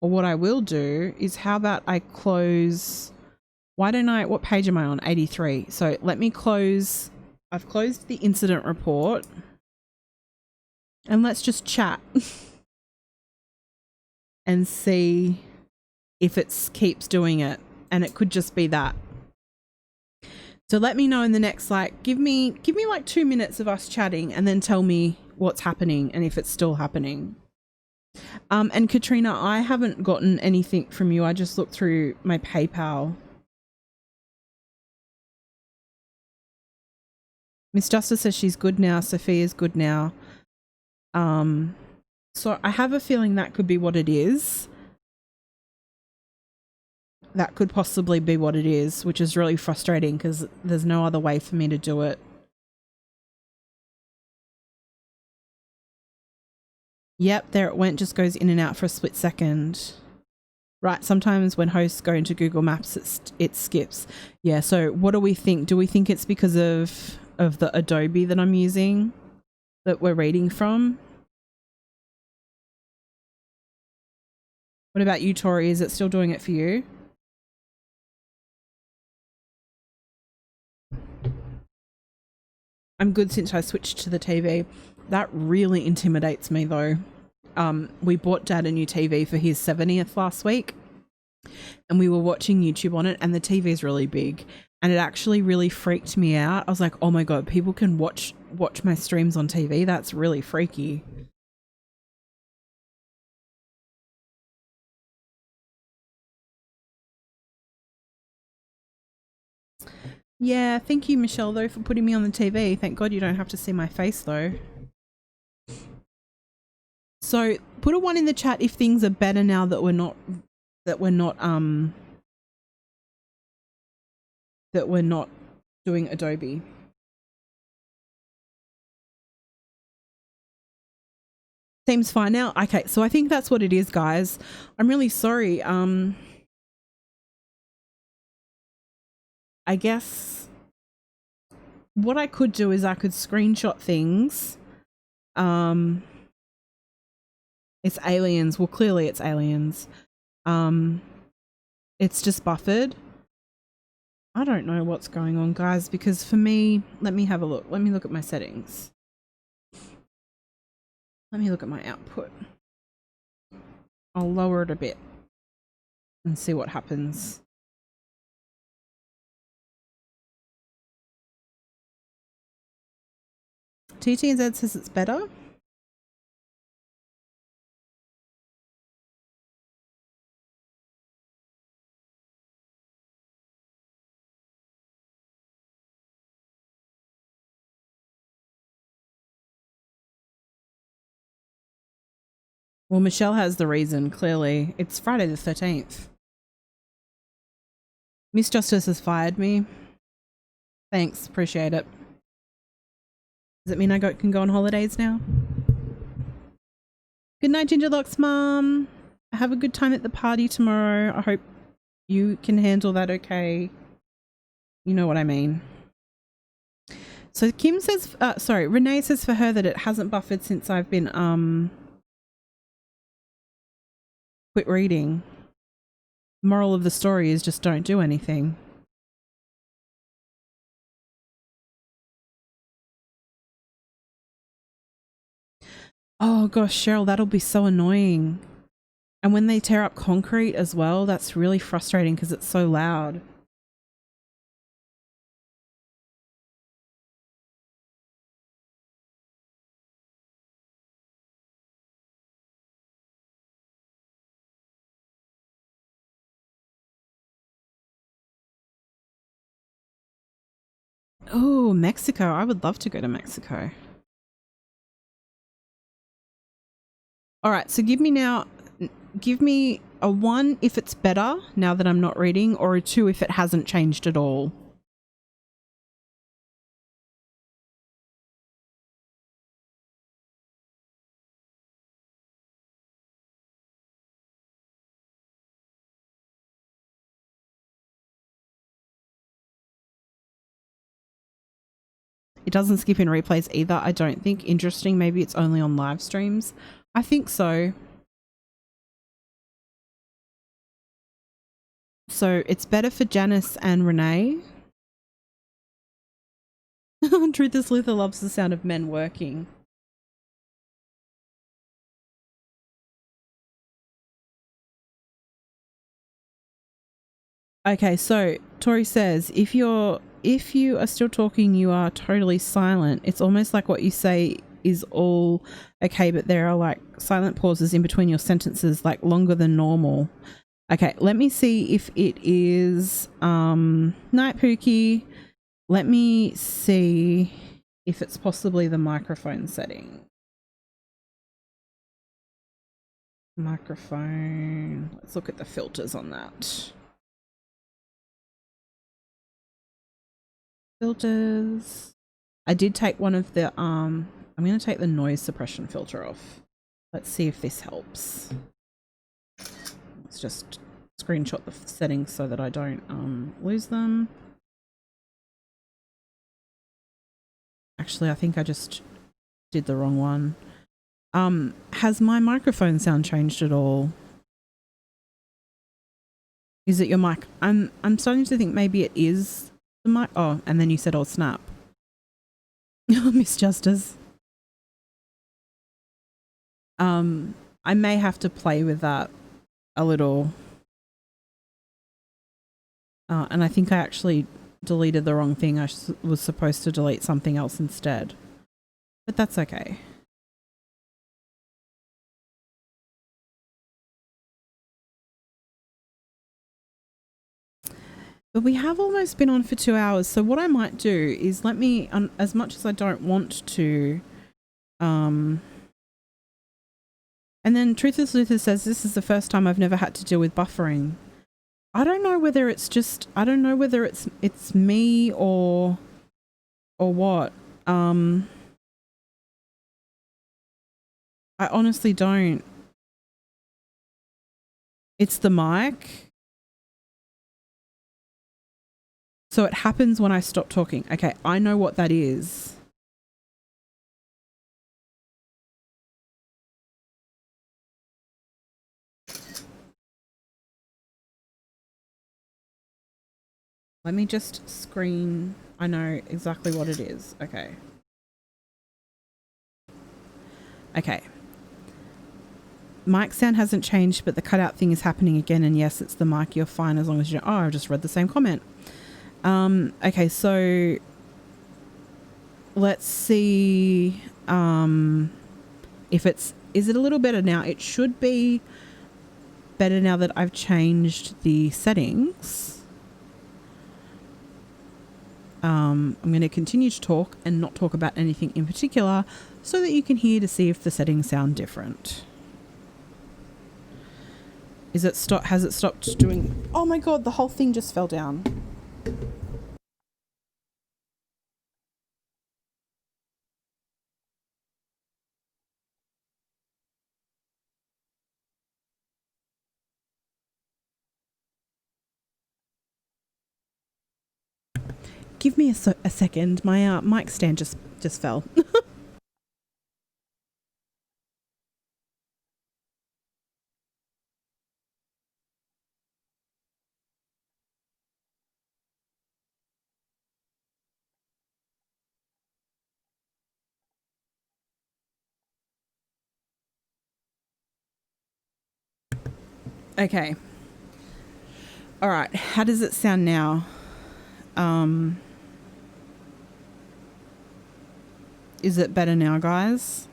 Or what I will do is, how about I close, what page am I on? 83. So let me close, I've closed the incident report, and let's just chat and see if it keeps doing it. And it could just be that. So let me know in the next, like, give me like 2 minutes of us chatting, and then tell me what's happening and if it's still happening. And Katrina, I haven't gotten anything from you. I just looked through my PayPal. Miss Justice says she's good now. Sophia's good now. So I have a feeling that could be what it is. That could possibly be what it is, which is really frustrating because there's no other way for me to do it. Yep, there it went, just goes in and out for a split second. Right, sometimes when hosts go into Google Maps, it skips. Yeah, so what do we think? Do we think it's because of the Adobe that I'm using, that we're reading from? What about you, Tori? Is it still doing it for you? I'm good since I switched to the TV. That really intimidates me though. We bought Dad a new TV for his 70th last week, and we were watching YouTube on it, and the TV is really big, and it actually really freaked me out. I was like, oh my God, people can watch my streams on TV. That's really freaky. Yeah, thank you, Michelle, though, for putting me on the TV. Thank God you don't have to see my face, though. So put a 1 in the chat if things are better now that we're not doing Adobe. Seems fine now. Okay, so I think that's what it is, guys. I'm really sorry. I guess what I could do is I could screenshot things. It's aliens. Well, clearly it's aliens. It's just buffered. I don't know what's going on, guys, because for me, let me have a look. Let me look at my settings. Let me look at my output. I'll lower it a bit and see what happens. TTNZ says it's better. Well, Michelle has the reason, clearly. It's Friday the 13th. Miss Justice has fired me. Thanks, appreciate it. Does it mean I can go on holidays now? Good night, Gingerlock's mum. Have a good time at the party tomorrow. I hope you can handle that okay. You know what I mean. So Kim says, sorry, Renee says for her that it hasn't buffered since I've been quit reading. Moral of the story is just don't do anything. Oh gosh, Cheryl, that'll be so annoying. And when they tear up concrete as well, that's really frustrating because it's so loud. Oh, Mexico. I would love to go to Mexico. All right, so give me a 1 if it's better now that I'm not reading, or a 2 if it hasn't changed at all. It doesn't skip in replays either, I don't think. Interesting, maybe it's only on live streams. I think so. So it's better for Janice and Renee. Truth is, Luther loves the sound of men working. Okay, so Tori says, if you are still talking, you are totally silent. It's almost like what you say is all okay, but there are like silent pauses in between your sentences, like longer than normal. Okay, let me see if it is Night Pookie. Let me see if it's possibly the microphone setting. Microphone. Let's look at the filters on that. Filters. I did take one of the I'm going to take the noise suppression filter off. Let's see if this helps. Let's just screenshot the settings so that I don't lose them. Actually, I think I just did the wrong one. Has my microphone sound changed at all? Is it your mic? I'm starting to think maybe it is the mic. Oh, and then you said, "Oh snap." Miss Justice. I may have to play with that a little. And I think I actually deleted the wrong thing. I was supposed to delete something else instead. But that's okay. But we have almost been on for 2 hours. So what I might do is let me, as much as I don't want to, and then Truthless Luther says, this is the first time I've never had to deal with buffering. I don't know whether it's just, I don't know whether it's me or what. I honestly don't. It's the mic. So it happens when I stop talking. Okay, I know what that is. Let me just screen. I know exactly what it is. Okay. Okay. Mic sound hasn't changed, but the cutout thing is happening again. And yes, it's the mic. You're fine as long as you don't. Oh, I just read the same comment. Okay, so let's see if is it a little better now? It should be better now that I've changed the settings. I'm going to continue to talk and not talk about anything in particular so that you can hear to see if the settings sound different. Has it stopped doing... Oh my god, the whole thing just fell down. Give me a second. My mic stand just fell. Okay. All right. How does it sound now? Is it better now, guys?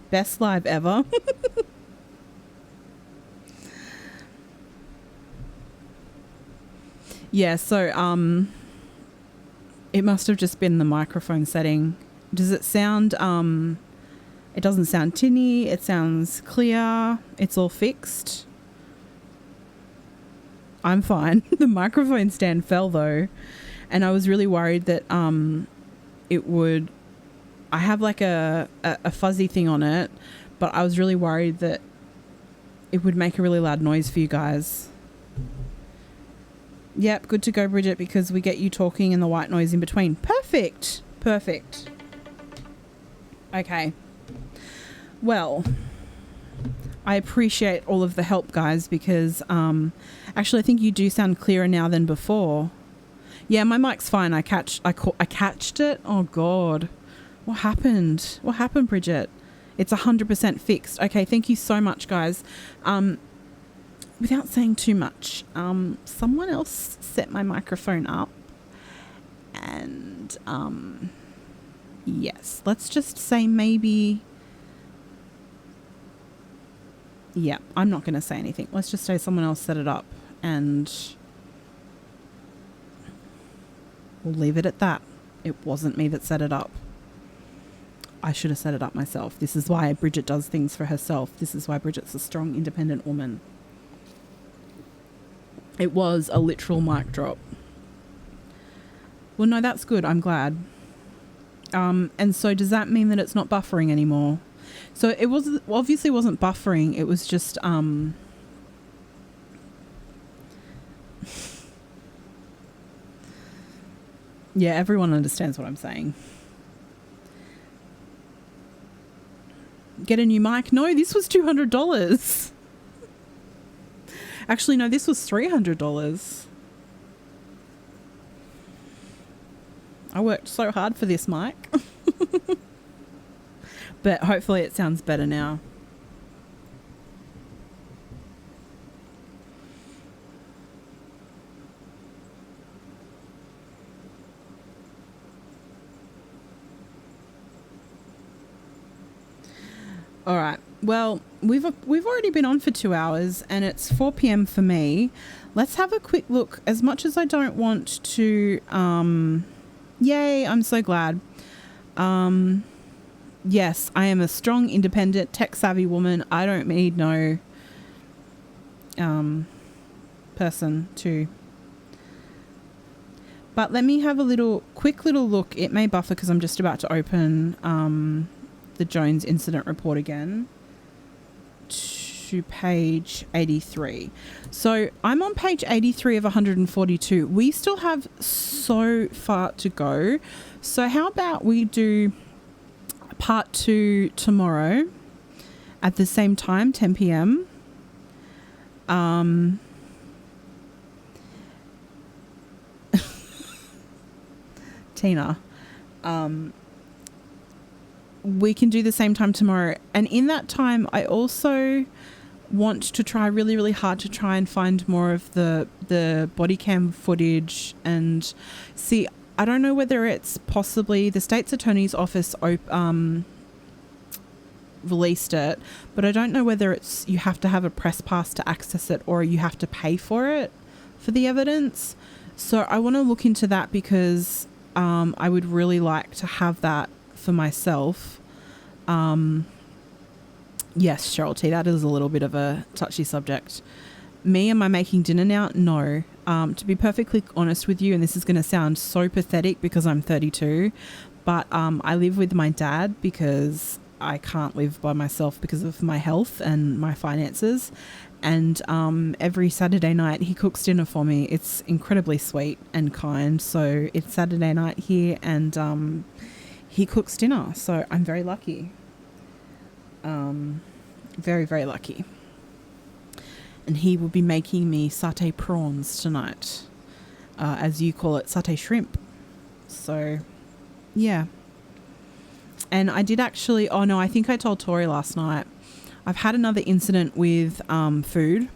Best live ever. Yeah, so it must have just been the microphone setting. Does it sound it doesn't sound tinny, it sounds clear, it's all fixed. I'm fine. The microphone stand fell though, and I was really worried that it would. I have like a fuzzy thing on it, but I was really worried that it would make a really loud noise for you guys. Yep, good to go, Bridget, because we get you talking and the white noise in between. Perfect. Perfect. Okay. Well, I appreciate all of the help, guys, because actually I think you do sound clearer now than before. Yeah, my mic's fine. I catched it. Oh God. What happened? What happened, Bridget? It's 100% fixed. Okay, thank you so much, guys. Without saying too much, someone else set my microphone up, and yes, let's just say maybe. Yeah, I'm not going to say anything. Let's just say someone else set it up, and we'll leave it at that. It wasn't me that set it up. I should have set it up myself. This is why Bridget does things for herself. This is why Bridget's a strong, independent woman. It was a literal mic drop. Well, no, that's good. I'm glad. And so does that mean that it's not buffering anymore? So it was obviously wasn't buffering. It was just yeah, everyone understands what I'm saying. Get a new mic? No, this was $200. Actually, no, this was $300. I worked so hard for this mic. But hopefully it sounds better now. All right. Well, we've already been on for 2 hours and it's 4 p.m. for me. Let's have a quick look. As much as I don't want to, yay, I'm so glad. Yes, I am a strong, independent, tech-savvy woman. I don't need no person to. But let me have a quick little look. It may buffer because I'm just about to open the Jones incident report again to page 83. So I'm on page 83 of 142. We still have so far to go. So how about we do part 2 tomorrow at the same time, 10 p.m. Tina. We can do the same time tomorrow. And in that time, I also want to try really, really hard to try and find more of the body cam footage and see. I don't know whether it's possibly the state's attorney's office released it, but I don't know whether it's you have to have a press pass to access it or you have to pay for it for the evidence. So I want to look into that because I would really like to have that for myself. Yes, Cheryl T, that is a little bit of a touchy subject. Me, am I making dinner now? No. To be perfectly honest with you, and this is going to sound so pathetic because I'm 32, but I live with my dad because I can't live by myself because of my health and my finances. And every Saturday night he cooks dinner for me. It's incredibly sweet and kind. So it's Saturday night here and he cooks dinner. So I'm very lucky. Very, very lucky. And he will be making me satay prawns tonight. As you call it, satay shrimp. So, yeah. And I did actually, oh no, I think I told Tori last night. I've had another incident with food.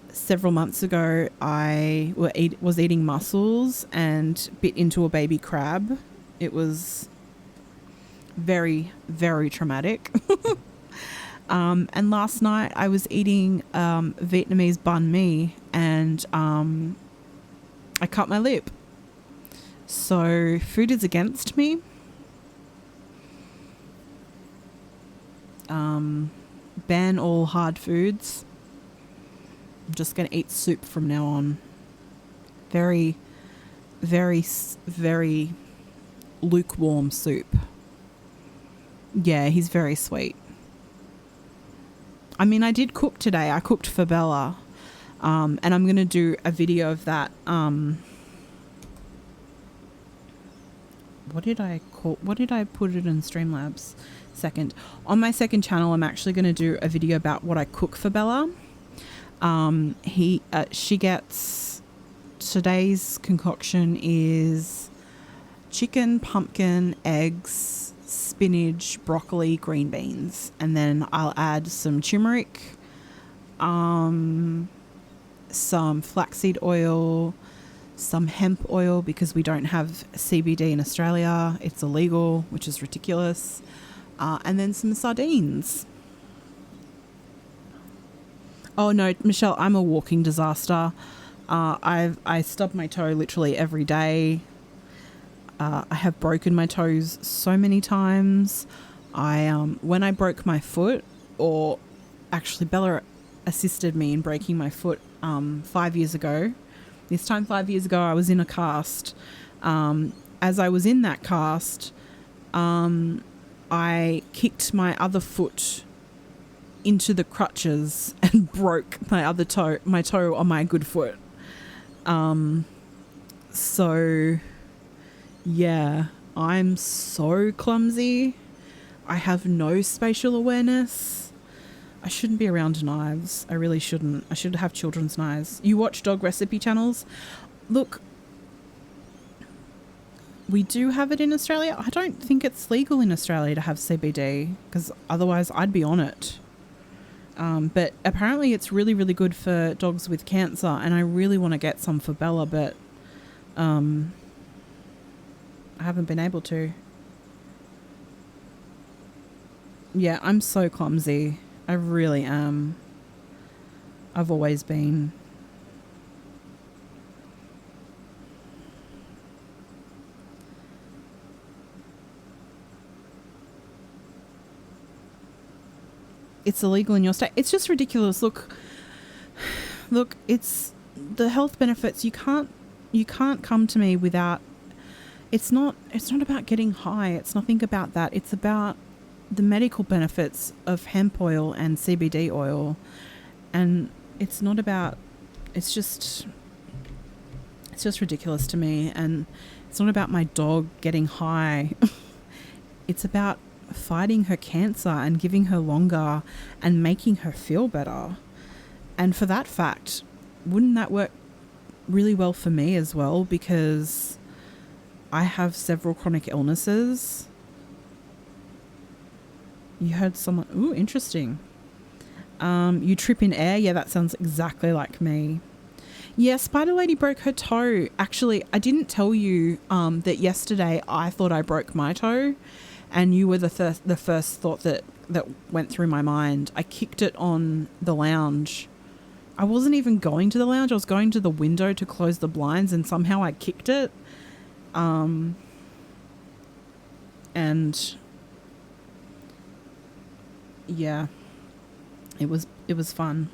Several months ago, I was eating mussels and bit into a baby crab. It was very, very traumatic. And last night I was eating Vietnamese banh mi and I cut my lip. So food is against me. Ban all hard foods. I'm just going to eat soup from now on. Very, very, very lukewarm soup. Yeah, he's very sweet. I mean, I did cook today. I cooked for Bella. And I'm going to do a video of that. What did I put it in Streamlabs? Second. On my second channel, I'm actually going to do a video about what I cook for Bella. She gets, today's concoction is chicken, pumpkin, eggs, spinach, broccoli, green beans, and then I'll add some turmeric, some flaxseed oil, some hemp oil because we don't have CBD in Australia. It's illegal, which is ridiculous. And then some sardines. Oh no, Michelle, I'm a walking disaster. I stub my toe literally every day. I have broken my toes so many times. When I broke my foot, or actually Bella assisted me in breaking my foot 5 years ago. This time 5 years ago, I was in a cast. As I was in that cast, I kicked my other foot into the crutches and broke my toe on my good foot. So yeah, I'm so clumsy. I have no spatial awareness. I shouldn't be around knives. I really shouldn't. I should have children's knives. You watch dog recipe channels? Look, we do have it in Australia. I don't think it's legal in Australia to have CBD because otherwise I'd be on it. But apparently it's really, really good for dogs with cancer, and I really want to get some for Bella, but I haven't been able to. Yeah, I'm so clumsy. I really am. I've always been. It's illegal in your state. It's just ridiculous. Look, it's the health benefits. You can't come to me without. It's not about getting high. It's nothing about that. It's about the medical benefits of hemp oil and CBD oil, and it's not about. It's just ridiculous to me, and it's not about my dog getting high. It's about fighting her cancer and giving her longer and making her feel better. And for that fact, wouldn't that work really well for me as well? Because I have several chronic illnesses. You heard someone... Ooh, interesting. You trip in air? Yeah, that sounds exactly like me. Yeah, Spider Lady broke her toe. Actually, I didn't tell you that yesterday I thought I broke my toe. And you were the first thought that went through my mind. I kicked it on the lounge. I wasn't even going to the lounge. I was going to the window to close the blinds, and somehow I kicked it. And yeah, it was fun.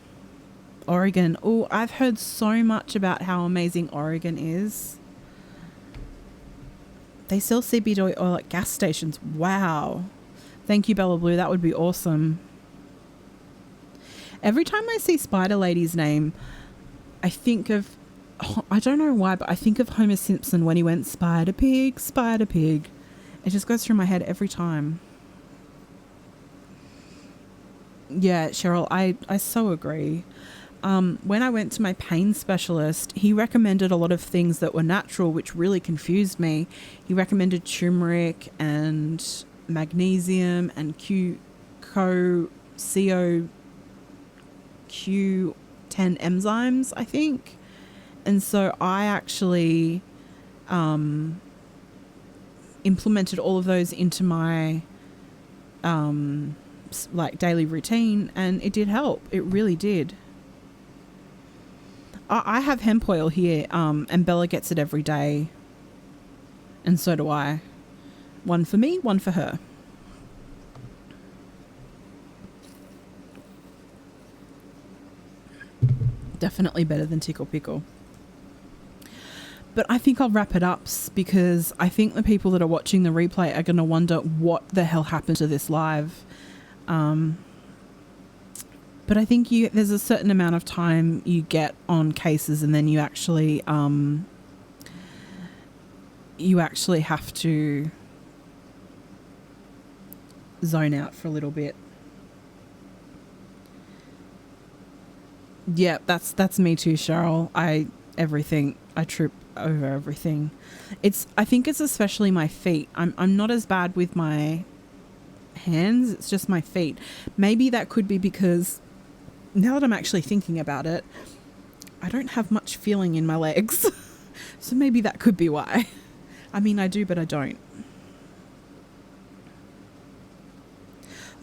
Oregon. Oh, I've heard so much about how amazing Oregon is. They sell CBD oil at gas stations. Wow. Thank you, Bella Blue. That would be awesome. Every time I see Spider Lady's name, I think of... I don't know why, but I think of Homer Simpson when he went, Spider Pig, Spider Pig. It just goes through my head every time. Yeah, Cheryl, I so agree. When I went to my pain specialist, he recommended a lot of things that were natural, which really confused me. He recommended turmeric and magnesium and CO Q10 enzymes, I think. And so I actually implemented all of those into my like daily routine, and it did help. It really did. I have hemp oil here, and Bella gets it every day, and so do I. One for me, one for her. Definitely better than Tickle Pickle. But I think I'll wrap it up, because I think the people that are watching the replay are going to wonder what the hell happened to this live. But I think there's a certain amount of time you get on cases, and then you actually have to zone out for a little bit. Yeah, that's me too, Cheryl. I trip over everything. I think it's especially my feet. I'm not as bad with my hands, it's just my feet. Maybe that could be because now that I'm actually thinking about it, I don't have much feeling in my legs. So maybe that could be why. I mean, I do, but I don't.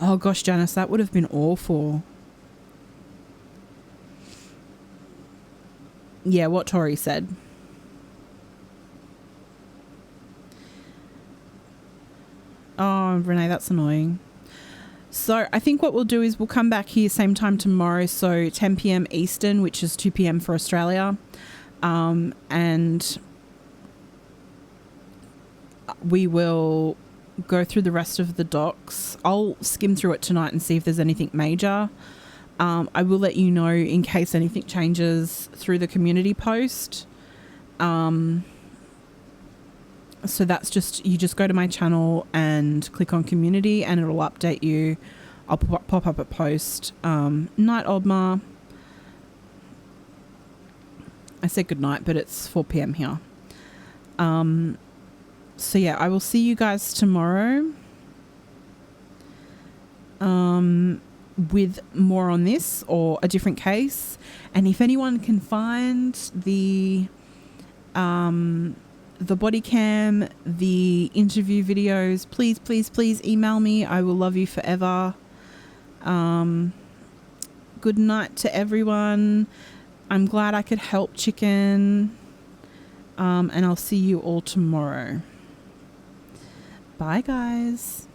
Oh gosh, Janice, that would have been awful. Yeah, what Tori said. Oh, Renee, that's annoying. So I think what we'll do is we'll come back here same time tomorrow, so 10 p.m. Eastern, which is 2 p.m. for Australia. And we will go through the rest of the docs. I'll skim through it tonight and see if there's anything major. I will let you know in case anything changes through the community post. So that's you just go to my channel and click on community, and it'll update you. I'll pop up a post. Night, Obma. I said good night, but it's 4 p.m. here. So yeah, I will see you guys tomorrow. With more on this or a different case. And if anyone can find the body cam, the interview videos, please email me. I will love you forever. Good night to everyone. I'm glad I could help, Chicken. And I'll see you all tomorrow. Bye, guys.